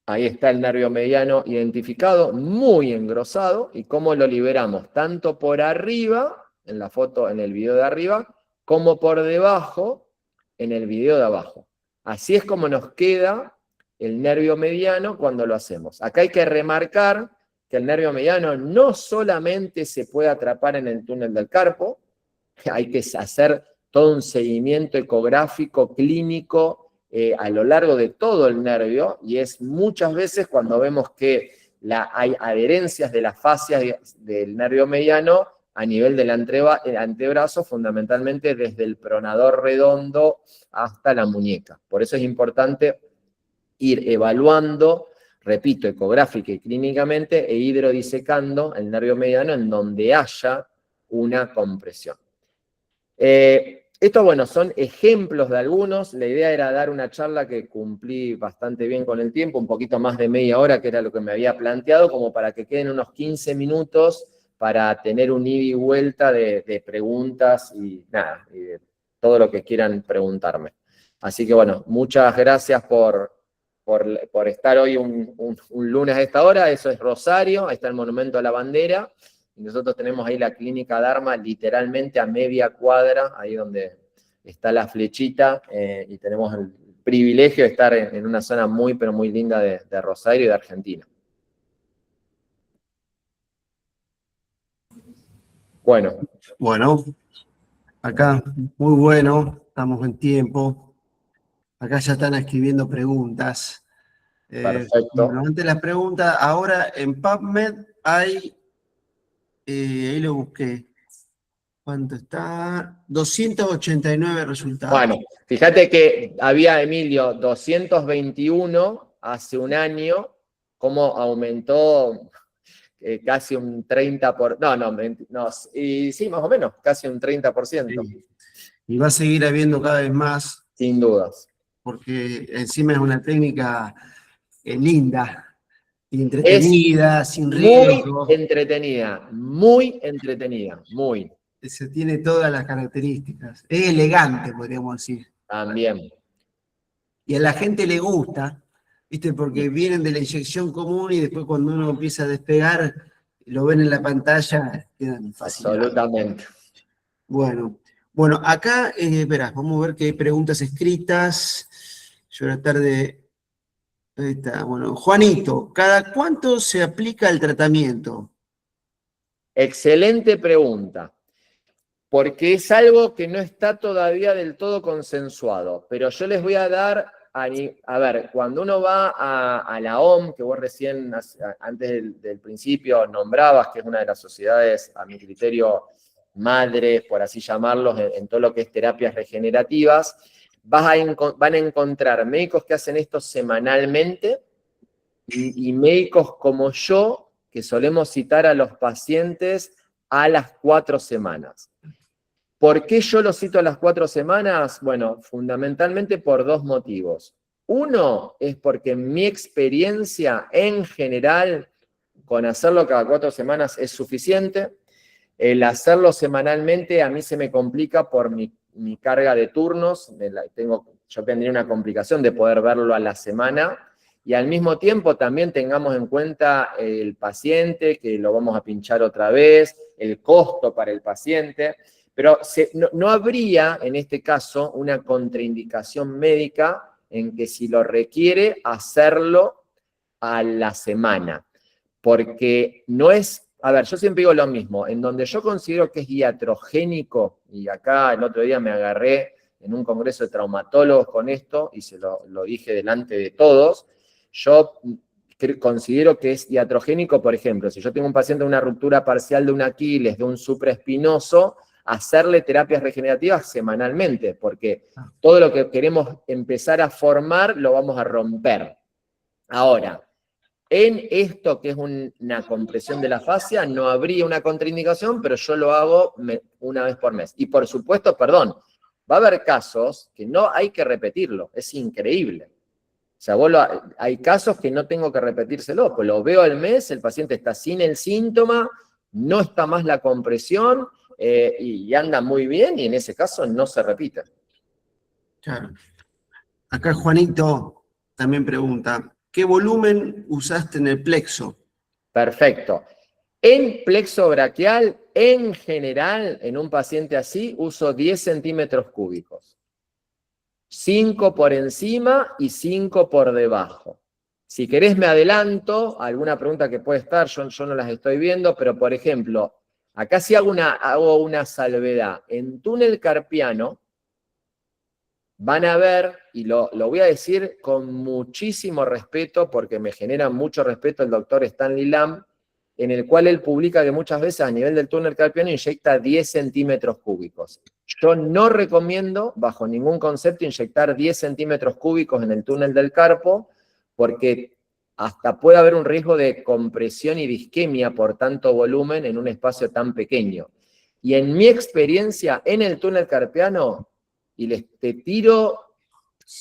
ahí está el nervio mediano identificado, muy engrosado, y cómo lo liberamos, tanto por arriba, en la foto, en el video de arriba, como por debajo, en el video de abajo. Así es como nos queda el nervio mediano cuando lo hacemos. Acá hay que remarcar que el nervio mediano no solamente se puede atrapar en el túnel del carpo, hay que hacer todo un seguimiento ecográfico, clínico, a lo largo de todo el nervio, y es muchas veces cuando vemos que hay adherencias de las fascias del nervio mediano a nivel del antebrazo, fundamentalmente desde el pronador redondo hasta la muñeca. Por eso es importante ir evaluando, repito, ecográfica y clínicamente, e hidrodisecando el nervio mediano en donde haya una compresión. Esto, bueno, son ejemplos de algunos. La idea era dar una charla que cumplí bastante bien con el tiempo, un poquito más de media hora, que era lo que me había planteado, como para que queden unos 15 minutos para tener un ida y vuelta de preguntas y nada, todo lo que quieran preguntarme. Así que bueno, muchas gracias por estar hoy un lunes a esta hora. Eso es Rosario, ahí está el Monumento a la Bandera, y nosotros tenemos ahí la Clínica Dharma literalmente a media cuadra, ahí donde está la flechita, y tenemos el privilegio de estar en una zona muy, pero muy linda de Rosario y de Argentina. Bueno, Acá, muy bueno, estamos en tiempo. Acá ya están escribiendo preguntas. perfecto. Antes las preguntas, ahora en PubMed hay, ahí lo busqué, ¿cuánto está? 289 resultados. Bueno, fíjate que había, Emilio, 221 hace un año, cómo aumentó casi un 30%, y sí, más o menos, casi un 30%, Sí. Y va a seguir habiendo cada vez más, sin dudas. porque encima es una técnica linda y Es entretenida, sin muy riesgo. entretenida, muy entretenida, muy, Se tiene todas las características. Es elegante, podríamos decir. también. Y a la gente le gusta, ¿viste? Porque vienen de la inyección común y después cuando uno empieza a despegar, lo ven en la pantalla, quedan fascinados. Absolutamente. Bueno, acá, verás, vamos a ver qué hay preguntas escritas. Yo la tarde. Ahí está, bueno. Juanito, ¿cada cuánto se aplica el tratamiento? Excelente pregunta, porque es algo que no está todavía del todo consensuado, pero yo les voy a dar, a ver, cuando uno va a la OMS, que vos recién, antes del principio, nombrabas, que es una de las sociedades, a mi criterio, madres, por así llamarlos, en todo lo que es terapias regenerativas, van a encontrar médicos que hacen esto semanalmente y médicos como yo, que solemos citar a los pacientes a las 4 semanas. ¿Por qué yo lo cito a las 4 semanas? Bueno, fundamentalmente por 2 motivos. Uno es porque en mi experiencia en general, con hacerlo cada 4 semanas es suficiente. El hacerlo semanalmente a mí se me complica por mi carga de turnos. Yo tendría una complicación de poder verlo a la semana. Y al mismo tiempo también tengamos en cuenta el paciente, que lo vamos a pinchar otra vez, el costo para el paciente. Pero no habría, en este caso, una contraindicación médica en que si lo requiere, hacerlo a la semana. Porque no es, a ver, yo siempre digo lo mismo, en donde yo considero que es iatrogénico, y acá el otro día me agarré en un congreso de traumatólogos con esto, y se lo dije delante de todos, yo considero que es iatrogénico, por ejemplo, si yo tengo un paciente con una ruptura parcial de un Aquiles, de un supraespinoso, hacerle terapias regenerativas semanalmente, porque todo lo que queremos empezar a formar lo vamos a romper. Ahora, en esto que es una compresión de la fascia, no habría una contraindicación, pero yo lo hago una vez por mes. Y por supuesto, perdón, va a haber casos que no hay que repetirlo, es increíble. O sea, hay casos que no tengo que repetírselo, pues lo veo al mes, el paciente está sin el síntoma, no está más la compresión y anda muy bien, y en ese caso no se repite. Claro. Acá Juanito también pregunta, ¿qué volumen usaste en el plexo? Perfecto. En plexo braquial, en general, en un paciente así, uso 10 centímetros cúbicos. 5 por encima y 5 por debajo. Si querés me adelanto, alguna pregunta que puede estar, yo no las estoy viendo, pero por ejemplo, acá sí hago una salvedad. En túnel carpiano van a ver, y lo voy a decir con muchísimo respeto, porque me genera mucho respeto el doctor Stanley Lamb, en el cual él publica que muchas veces a nivel del túnel carpiano inyecta 10 centímetros cúbicos. Yo no recomiendo, bajo ningún concepto, inyectar 10 centímetros cúbicos en el túnel del carpo, porque hasta puede haber un riesgo de compresión y de isquemia por tanto volumen en un espacio tan pequeño. Y en mi experiencia en el túnel carpiano, y te tiro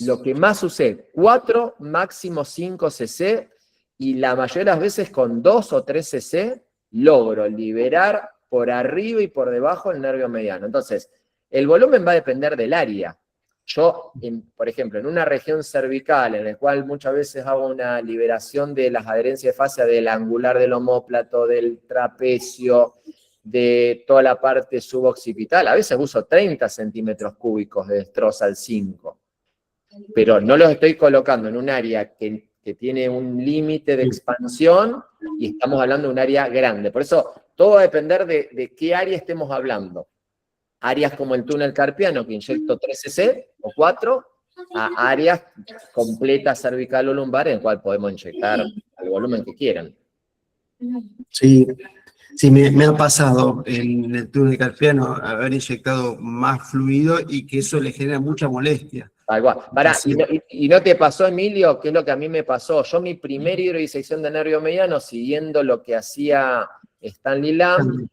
lo que más usé, 4, máximo 5 cc, y la mayoría de las veces con 2 o 3 cc logro liberar por arriba y por debajo el nervio mediano. Entonces, El volumen va a depender del área. Yo, por ejemplo, en una región cervical, en la cual muchas veces hago una liberación de las adherencias de fascia del angular del omóplato, del trapecio, de toda la parte suboccipital, a veces uso 30 centímetros cúbicos de destrozal 5, pero no los estoy colocando en un área que tiene un límite de expansión y estamos hablando de un área grande. Por eso, todo va a depender de qué área estemos hablando. Áreas como el túnel carpiano, que inyecto 3 cc o 4, a áreas completas cervical o lumbar, en el cual podemos inyectar el volumen que quieran. Sí, sí, me ha pasado en el túnel carpiano haber inyectado más fluido y que eso le genera mucha molestia. Pará, ¿y no te pasó, Emilio, qué es lo que a mí me pasó? Yo mi primer hidrodisección de nervio mediano, siguiendo lo que hacía Stanley Lamb,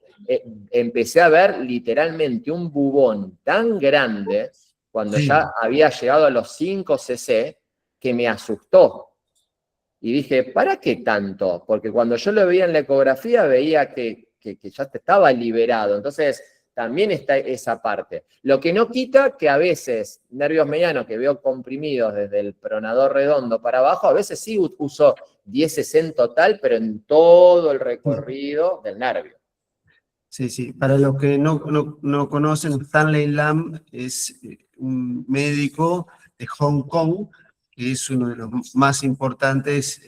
empecé a ver literalmente un bubón tan grande, cuando ya había llegado a los 5 cc, que me asustó. Y dije, ¿para qué tanto? Porque cuando yo lo veía en la ecografía, veía que ya estaba liberado. Entonces, también está esa parte. Lo que no quita que a veces nervios medianos que veo comprimidos desde el pronador redondo para abajo, a veces sí uso 10 cc en total, pero en todo el recorrido del nervio. Sí, sí. Para los que no conocen, Stanley Lamb es un médico de Hong Kong, que es uno de los más importantes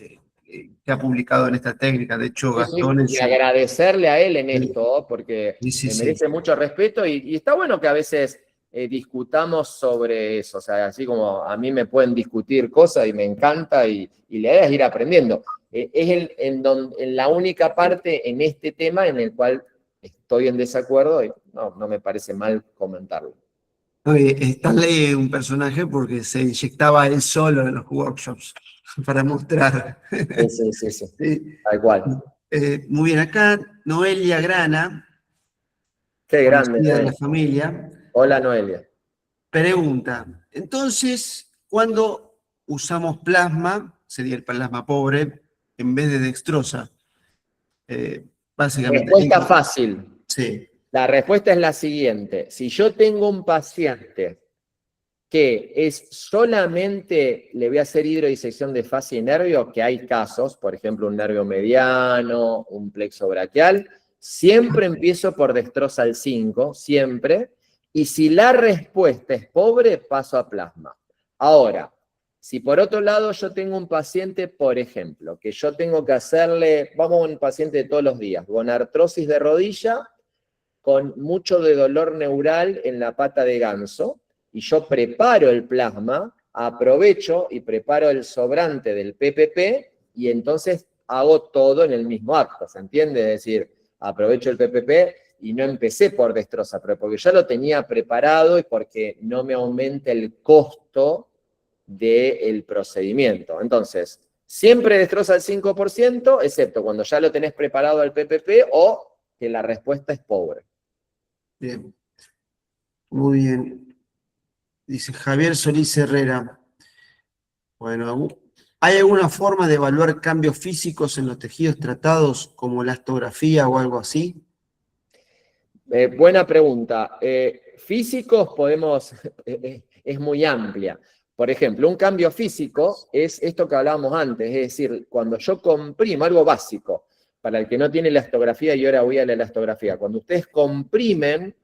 que ha publicado en esta técnica. De hecho, Gastón en Y agradecerle a él en Sí. esto, porque Sí, me merece mucho respeto y está bueno que a veces discutamos sobre eso. O sea, así como a mí me pueden discutir cosas y me encanta y la idea es ir aprendiendo. Es en la única parte en este tema en el cual estoy en desacuerdo y no me parece mal comentarlo. Oye, Stanley es un personaje porque se inyectaba él solo en los workshops para mostrar. Sí. Sí. Tal cual. Muy bien, acá Noelia Grana, Qué grande, conocida de la Noelia. familia, Hola, Noelia. pregunta, entonces, ¿cuándo usamos plasma, sería el plasma pobre, en vez de dextrosa? Básicamente. Respuesta fácil. Sí. La respuesta es la siguiente. Si yo tengo un paciente que es solamente, le voy a hacer hidrodisección de fascia y nervio, que hay casos, por ejemplo, un nervio mediano, un plexo braquial, siempre empiezo por destrozal 5, siempre, y si la respuesta es pobre, paso a plasma. Ahora, si por otro lado yo tengo un paciente, por ejemplo, que yo tengo que hacerle, vamos a un paciente de todos los días, con artrosis de rodilla, con mucho de dolor neural en la pata de ganso, y yo preparo el plasma, aprovecho y preparo el sobrante del PPP, y entonces hago todo en el mismo acto, ¿se entiende? Es decir, aprovecho el PPP y no empecé por destroza, pero porque ya lo tenía preparado y porque no me aumenta el costo del procedimiento. Entonces, siempre destroza el 5%, excepto cuando ya lo tenés preparado al PPP o que la respuesta es pobre. Bien. Muy bien. Dice Javier Solís Herrera. Bueno, ¿hay alguna forma de evaluar cambios físicos en los tejidos tratados, como la elastografía o algo así? Buena pregunta. Físicos podemos, es muy amplia. Por ejemplo, un cambio físico es esto que hablábamos antes, es decir, cuando yo comprimo, algo básico, para el que no tiene elastografía, y ahora voy a la elastografía, cuando ustedes comprimen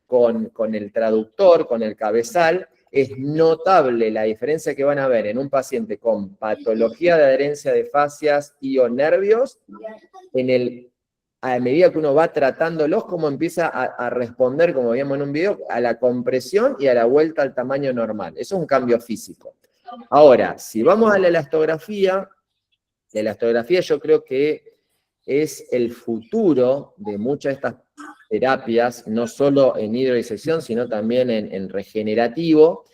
con el traductor, con el cabezal, es notable la diferencia que van a ver en un paciente con patología de adherencia de fascias y o nervios, a medida que uno va tratándolos, cómo empieza a responder, como veíamos en un video, a la compresión y a la vuelta al tamaño normal. Eso es un cambio físico. Ahora, si vamos a la elastografía yo creo que es el futuro de muchas de estas terapias, no solo en hidrodisección, sino también en regenerativo.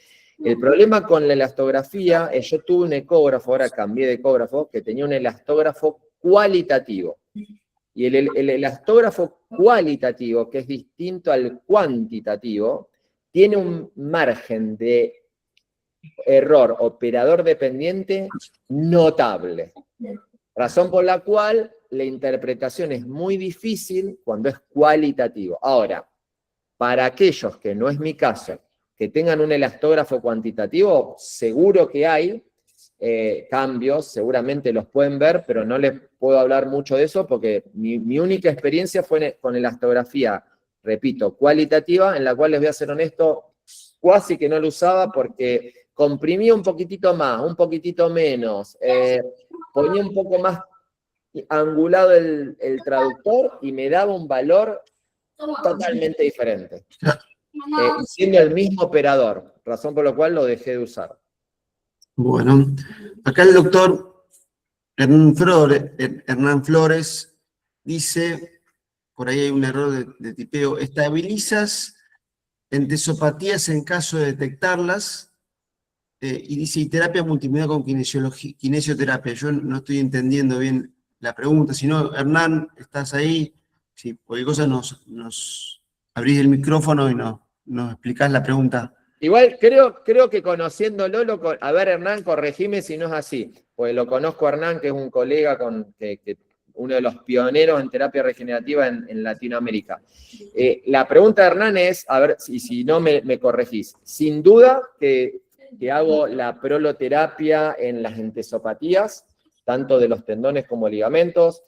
El problema con la elastografía es, yo tuve un ecógrafo, ahora cambié de ecógrafo, que tenía un elastógrafo cualitativo. Y el elastógrafo cualitativo, que es distinto al cuantitativo, tiene un margen de error operador dependiente notable. Razón por la cual la interpretación es muy difícil cuando es cualitativo. Ahora, Para aquellos que no es mi caso, que tengan un elastógrafo cuantitativo, seguro que hay cambios, seguramente los pueden ver, pero no les puedo hablar mucho de eso porque mi única experiencia fue con elastografía, repito, cualitativa, en la cual les voy a ser honesto, casi que no lo usaba porque comprimía un poquitito más, un poquitito menos, ponía un poco más angulado el traductor y me daba un valor totalmente diferente. Siendo el mismo operador, razón por la cual lo dejé de usar. Bueno, acá el doctor Hernán Flores dice, por ahí hay un error de tipeo, ¿estabilizas entesopatías en caso de detectarlas? Y dice, y terapia multimodal con kinesioterapia. Yo no estoy entendiendo bien la pregunta. Si no, Hernán, estás ahí. Si cualquier cosa nos abrís el micrófono y nos explicás la pregunta. Igual creo que conociéndolo, a ver, Hernán, corregime si no es así, pues lo conozco a Hernán, que es un colega uno de los pioneros en terapia regenerativa en Latinoamérica. La pregunta de Hernán es, a ver, si no me corregís, sin duda que hago la proloterapia en las entesopatías, tanto de los tendones como ligamentos,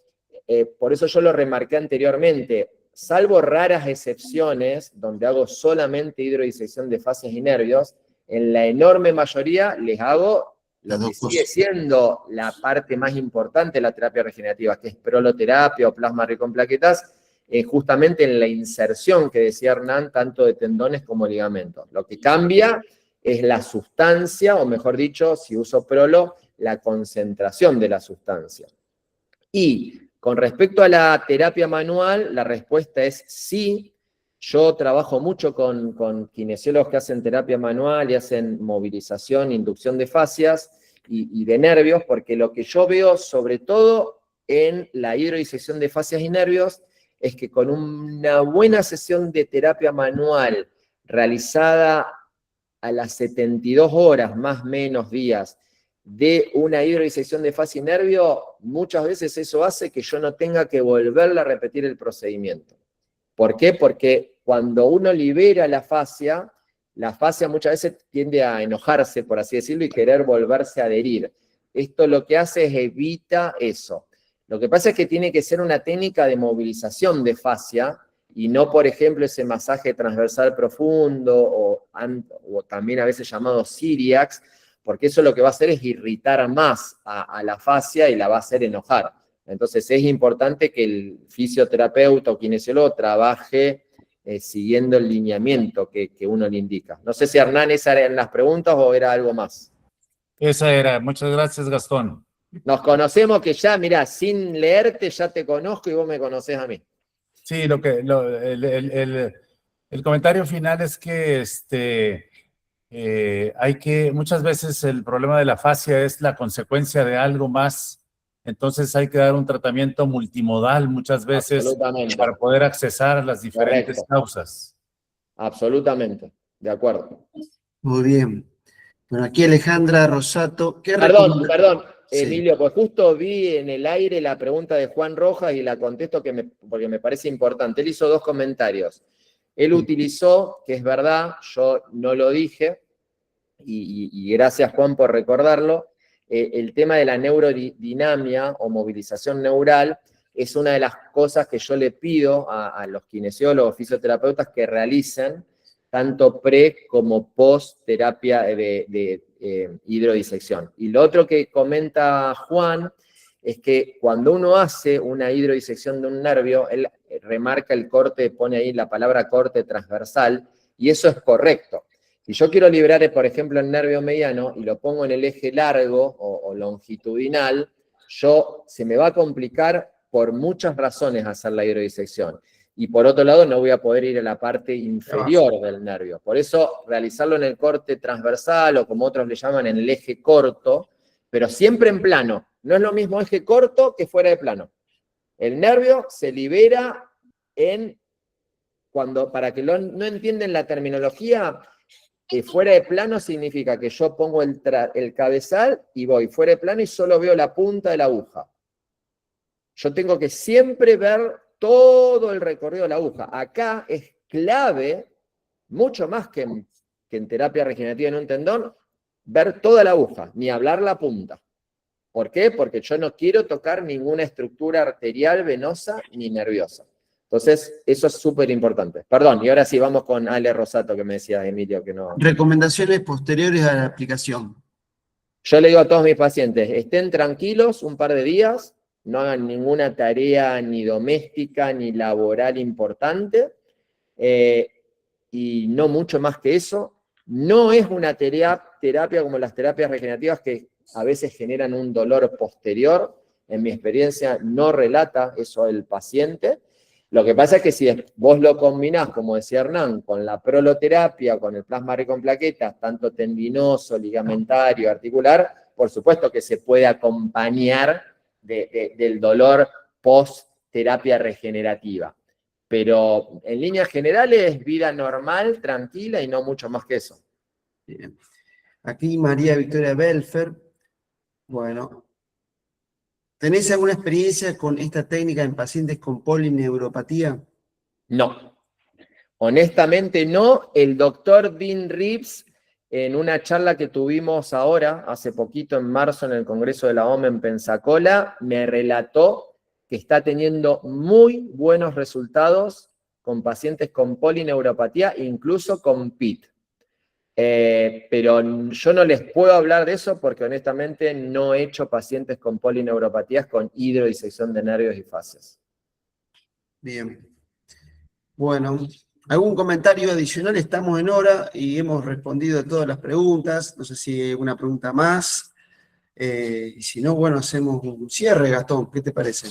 por eso yo lo remarqué anteriormente. Salvo raras excepciones, donde hago solamente hidrodisección de fascias y nervios, en la enorme mayoría les hago lo que sigue siendo la parte más importante de la terapia regenerativa, que es proloterapia o plasma rico en plaquetas, justamente en la inserción que decía Hernán, tanto de tendones como ligamentos. Lo que cambia es la sustancia, o mejor dicho, si uso prolo, la concentración de la sustancia. Y con respecto a la terapia manual, la respuesta es sí. Yo trabajo mucho con kinesiólogos que hacen terapia manual y hacen movilización, inducción de fascias y de nervios, porque lo que yo veo, sobre todo en la hidrodisección de fascias y nervios, es que con una buena sesión de terapia manual realizada a las 72 horas, más o menos días, de una hidrodisección de fascia y nervio, muchas veces eso hace que yo no tenga que volverle a repetir el procedimiento. ¿Por qué? Porque cuando uno libera la fascia muchas veces tiende a enojarse, por así decirlo, y querer volverse a adherir. Esto lo que hace es evita eso. Lo que pasa es que tiene que ser una técnica de movilización de fascia, y no, por ejemplo, ese masaje transversal profundo, o también a veces llamado Siriax, porque eso lo que va a hacer es irritar más a la fascia y la va a hacer enojar. Entonces es importante que el fisioterapeuta o kinesiólogo trabaje siguiendo el lineamiento que uno le indica. No sé si Hernán, esas eran las preguntas o era algo más. Esa era. Muchas gracias, Gastón. Nos conocemos que ya, mirá, sin leerte ya te conozco y vos me conocés a mí. Sí, el comentario final es que muchas veces el problema de la fascia es la consecuencia de algo más, entonces hay que dar un tratamiento multimodal muchas veces para poder accesar a las diferentes causas. Absolutamente, de acuerdo. Muy bien. Bueno, aquí Alejandra Rosato. Perdón, sí. Emilio, pues justo vi en el aire la pregunta de Juan Rojas y la contesto porque me parece importante. Él hizo dos comentarios. Él utilizó, que es verdad, yo no lo dije, y gracias Juan por recordarlo, el tema de la neurodinamia o movilización neural es una de las cosas que yo le pido a los kinesiólogos, fisioterapeutas que realicen tanto pre como post terapia de hidrodisección. Y lo otro que comenta Juan es que cuando uno hace una hidrodisección de un nervio, él remarca el corte, pone ahí la palabra corte transversal, y eso es correcto. Si yo quiero liberar, por ejemplo, el nervio mediano y lo pongo en el eje largo o longitudinal, se me va a complicar por muchas razones hacer la hidrodisección. Y por otro lado, no voy a poder ir a la parte inferior del nervio. Por eso, realizarlo en el corte transversal, o como otros le llaman, en el eje corto, pero siempre en plano. No es lo mismo eje corto que fuera de plano. El nervio se libera para que no entienden la terminología, fuera de plano significa que yo pongo el cabezal y voy fuera de plano y solo veo la punta de la aguja. Yo tengo que siempre ver todo el recorrido de la aguja. Acá es clave, mucho más que en terapia regenerativa en un tendón, ver toda la aguja, ni hablar la punta. ¿Por qué? Porque yo no quiero tocar ninguna estructura arterial, venosa ni nerviosa. Entonces, eso es súper importante. Perdón, y ahora sí, vamos con Ale Rosato, que me decía Emilio que no... Recomendaciones posteriores a la aplicación. Yo le digo a todos mis pacientes, estén tranquilos un par de días, no hagan ninguna tarea ni doméstica ni laboral importante, y no mucho más que eso. No es una terapia como las terapias regenerativas que a veces generan un dolor posterior. En mi experiencia no relata eso el paciente. Lo que pasa es que si vos lo combinás, como decía Hernán, con la proloterapia, con el plasma rico en plaquetas, tanto tendinoso, ligamentario, articular, por supuesto que se puede acompañar del dolor post-terapia regenerativa. Pero en líneas generales, vida normal, tranquila y no mucho más que eso. Bien. Aquí María Victoria Belfer. Bueno, ¿tenés alguna experiencia con esta técnica en pacientes con polineuropatía? No. Honestamente no. El doctor Dean Reeves, en una charla que tuvimos ahora, hace poquito, en marzo, en el Congreso de la OMS en Pensacola, me relató que está teniendo muy buenos resultados con pacientes con polineuropatía, incluso con PIT. Pero yo no les puedo hablar de eso porque honestamente no he hecho pacientes con polineuropatías con hidrodisección de nervios y fascias. Bien. Bueno, ¿algún comentario adicional? Estamos en hora y hemos respondido a todas las preguntas. No sé si hay alguna pregunta más. Y si no, bueno, hacemos un cierre, Gastón. ¿Qué te parece?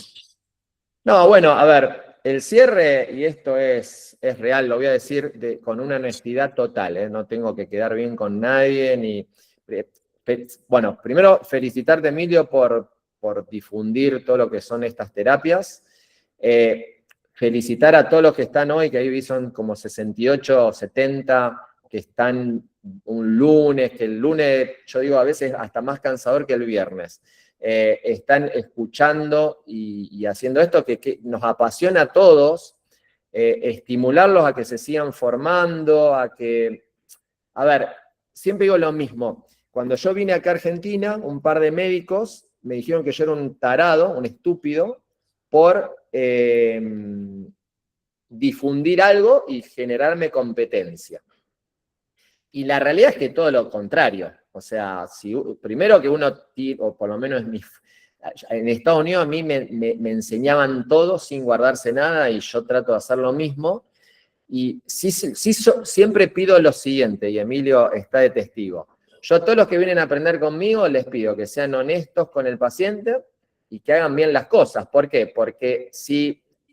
No, bueno, a ver, el cierre, y esto es real, lo voy a decir con una honestidad total, no tengo que quedar bien con nadie, bueno, primero felicitarte, Emilio, por difundir todo lo que son estas terapias. Felicitar a todos los que están hoy, que ahí son como 68 o 70, que están un lunes, que el lunes, yo digo, a veces hasta más cansador que el viernes. Están escuchando y haciendo esto que nos apasiona a todos, estimularlos a que se sigan formando, a ver, siempre digo lo mismo. Cuando yo vine acá a Argentina, un par de médicos me dijeron que yo era un tarado, un estúpido, por difundir algo y generarme competencia. Y la realidad es que todo lo contrario. O sea, primero que uno, o por lo menos en Estados Unidos a mí me enseñaban todo sin guardarse nada y yo trato de hacer lo mismo. Y siempre pido lo siguiente, y Emilio está de testigo. Yo a todos los que vienen a aprender conmigo les pido que sean honestos con el paciente y que hagan bien las cosas. ¿Por qué? Porque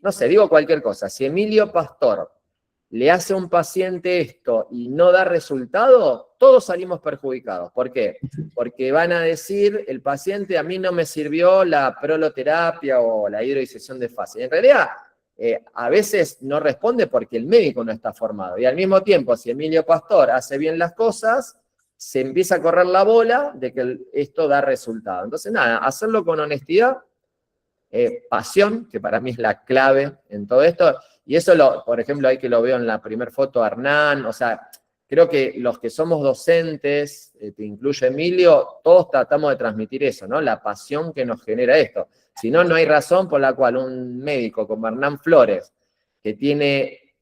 no sé, digo cualquier cosa, si Emilio Pastor le hace a un paciente esto y no da resultado, todos salimos perjudicados. ¿Por qué? Porque van a decir, el paciente, a mí no me sirvió la proloterapia o la hidrodisección de fascia. En realidad, a veces no responde porque el médico no está formado. Y al mismo tiempo, si Emilio Pastor hace bien las cosas, se empieza a correr la bola de que esto da resultado. Entonces, nada, hacerlo con honestidad, pasión, que para mí es la clave en todo esto. Y eso, por ejemplo, ahí que lo veo en la primera foto a Hernán, o sea, creo que los que somos docentes, te incluye Emilio, todos tratamos de transmitir eso, ¿no? La pasión que nos genera esto. Si no, no hay razón por la cual un médico como Hernán Flores, que tiene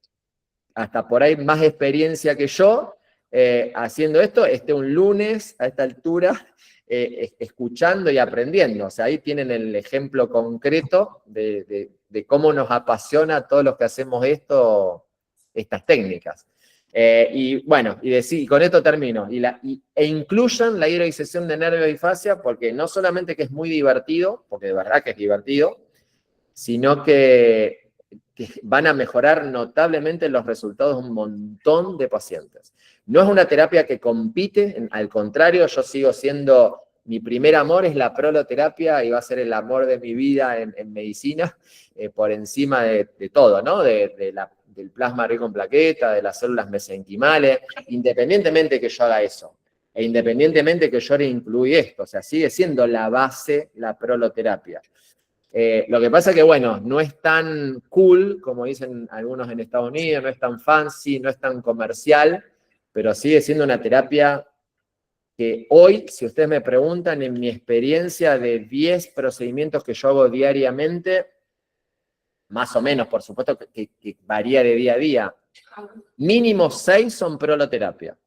hasta por ahí más experiencia que yo, haciendo esto, esté un lunes a esta altura escuchando y aprendiendo. O sea, ahí tienen el ejemplo concreto de cómo nos apasiona a todos los que hacemos estas técnicas. Y bueno, y con esto termino. E incluyan la hidrodisección de nervios y fascia, porque no solamente que es muy divertido, porque de verdad que es divertido, sino que van a mejorar notablemente los resultados de un montón de pacientes. No es una terapia que compite, al contrario, yo sigo siendo, mi primer amor es la proloterapia y va a ser el amor de mi vida en medicina, por encima de todo, ¿no? Del plasma rico en plaqueta, de las células mesenquimales, independientemente que yo haga eso, e independientemente que yo le incluya esto, o sea, sigue siendo la base la proloterapia. Lo que pasa es que, bueno, no es tan cool, como dicen algunos en Estados Unidos, no es tan fancy, no es tan comercial, pero sigue siendo una terapia que hoy, si ustedes me preguntan, en mi experiencia de 10 procedimientos que yo hago diariamente, más o menos, por supuesto que varía de día a día, mínimo 6 son proloterapia.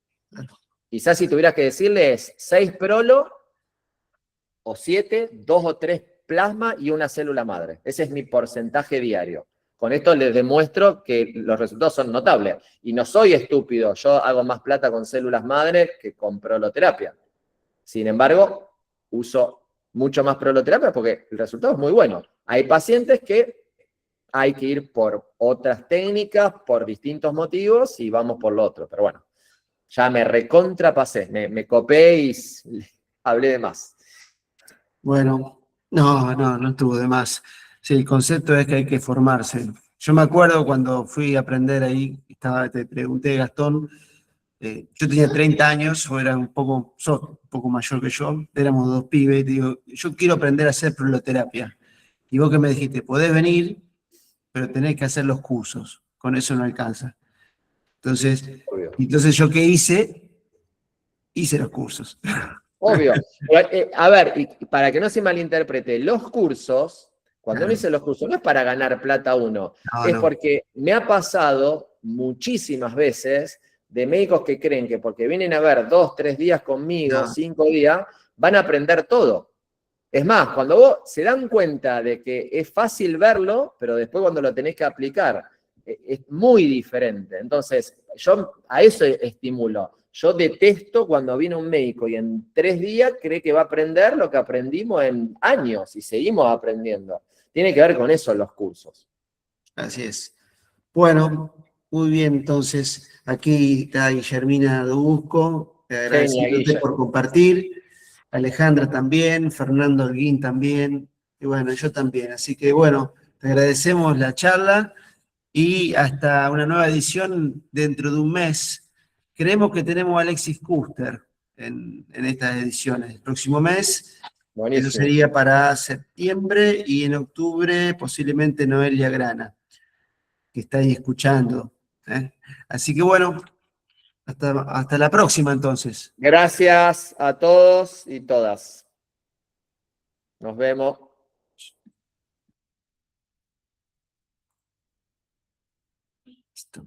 Quizás si tuvieras que decirles 6 prolo o 7, 2 o 3 plasma y una célula madre. Ese es mi porcentaje diario. Con esto les demuestro que los resultados son notables. Y no soy estúpido, yo hago más plata con células madre que con proloterapia. Sin embargo, uso mucho más proloterapia porque el resultado es muy bueno. Hay pacientes que hay que ir por otras técnicas, por distintos motivos, y vamos por lo otro. Pero bueno, ya me recontrapasé, me copé y hablé de más. Bueno, no estuvo de más. Sí, el concepto es que hay que formarse. Yo me acuerdo cuando fui a aprender ahí, te pregunté, Gastón, yo tenía 30 años, sos un poco mayor que yo, éramos dos pibes, y te digo, yo quiero aprender a hacer proloterapia. Y vos que me dijiste, podés venir, pero tenés que hacer los cursos, con eso no alcanza. Entonces ¿yo qué hice? Hice los cursos. Obvio. A ver, y para que no se malinterprete, los cursos, cuando uno dice los cursos, no es para ganar plata uno, es porque me ha pasado muchísimas veces de médicos que creen que porque vienen a ver 2, 3 días conmigo, 5 días, van a aprender todo. Es más, cuando vos se dan cuenta de que es fácil verlo, pero después cuando lo tenés que aplicar, es muy diferente. Entonces, yo a eso estimulo. Yo detesto cuando viene un médico y en 3 días cree que va a aprender lo que aprendimos en años y seguimos aprendiendo. Tiene que ver con eso los cursos. Así es. Bueno, muy bien, entonces aquí está Guillermina Dubusco, agradeciéndote por compartir, Alejandra también, Fernando Holguín también, y bueno, yo también. Así que bueno, te agradecemos la charla y hasta una nueva edición dentro de un mes. Creemos que tenemos a Alexis Kuster en estas ediciones. El próximo mes, buenísimo. Eso sería para septiembre, y en octubre posiblemente Noelia Grana, que está ahí escuchando. Así que bueno, hasta la próxima entonces. Gracias a todos y todas. Nos vemos. Listo.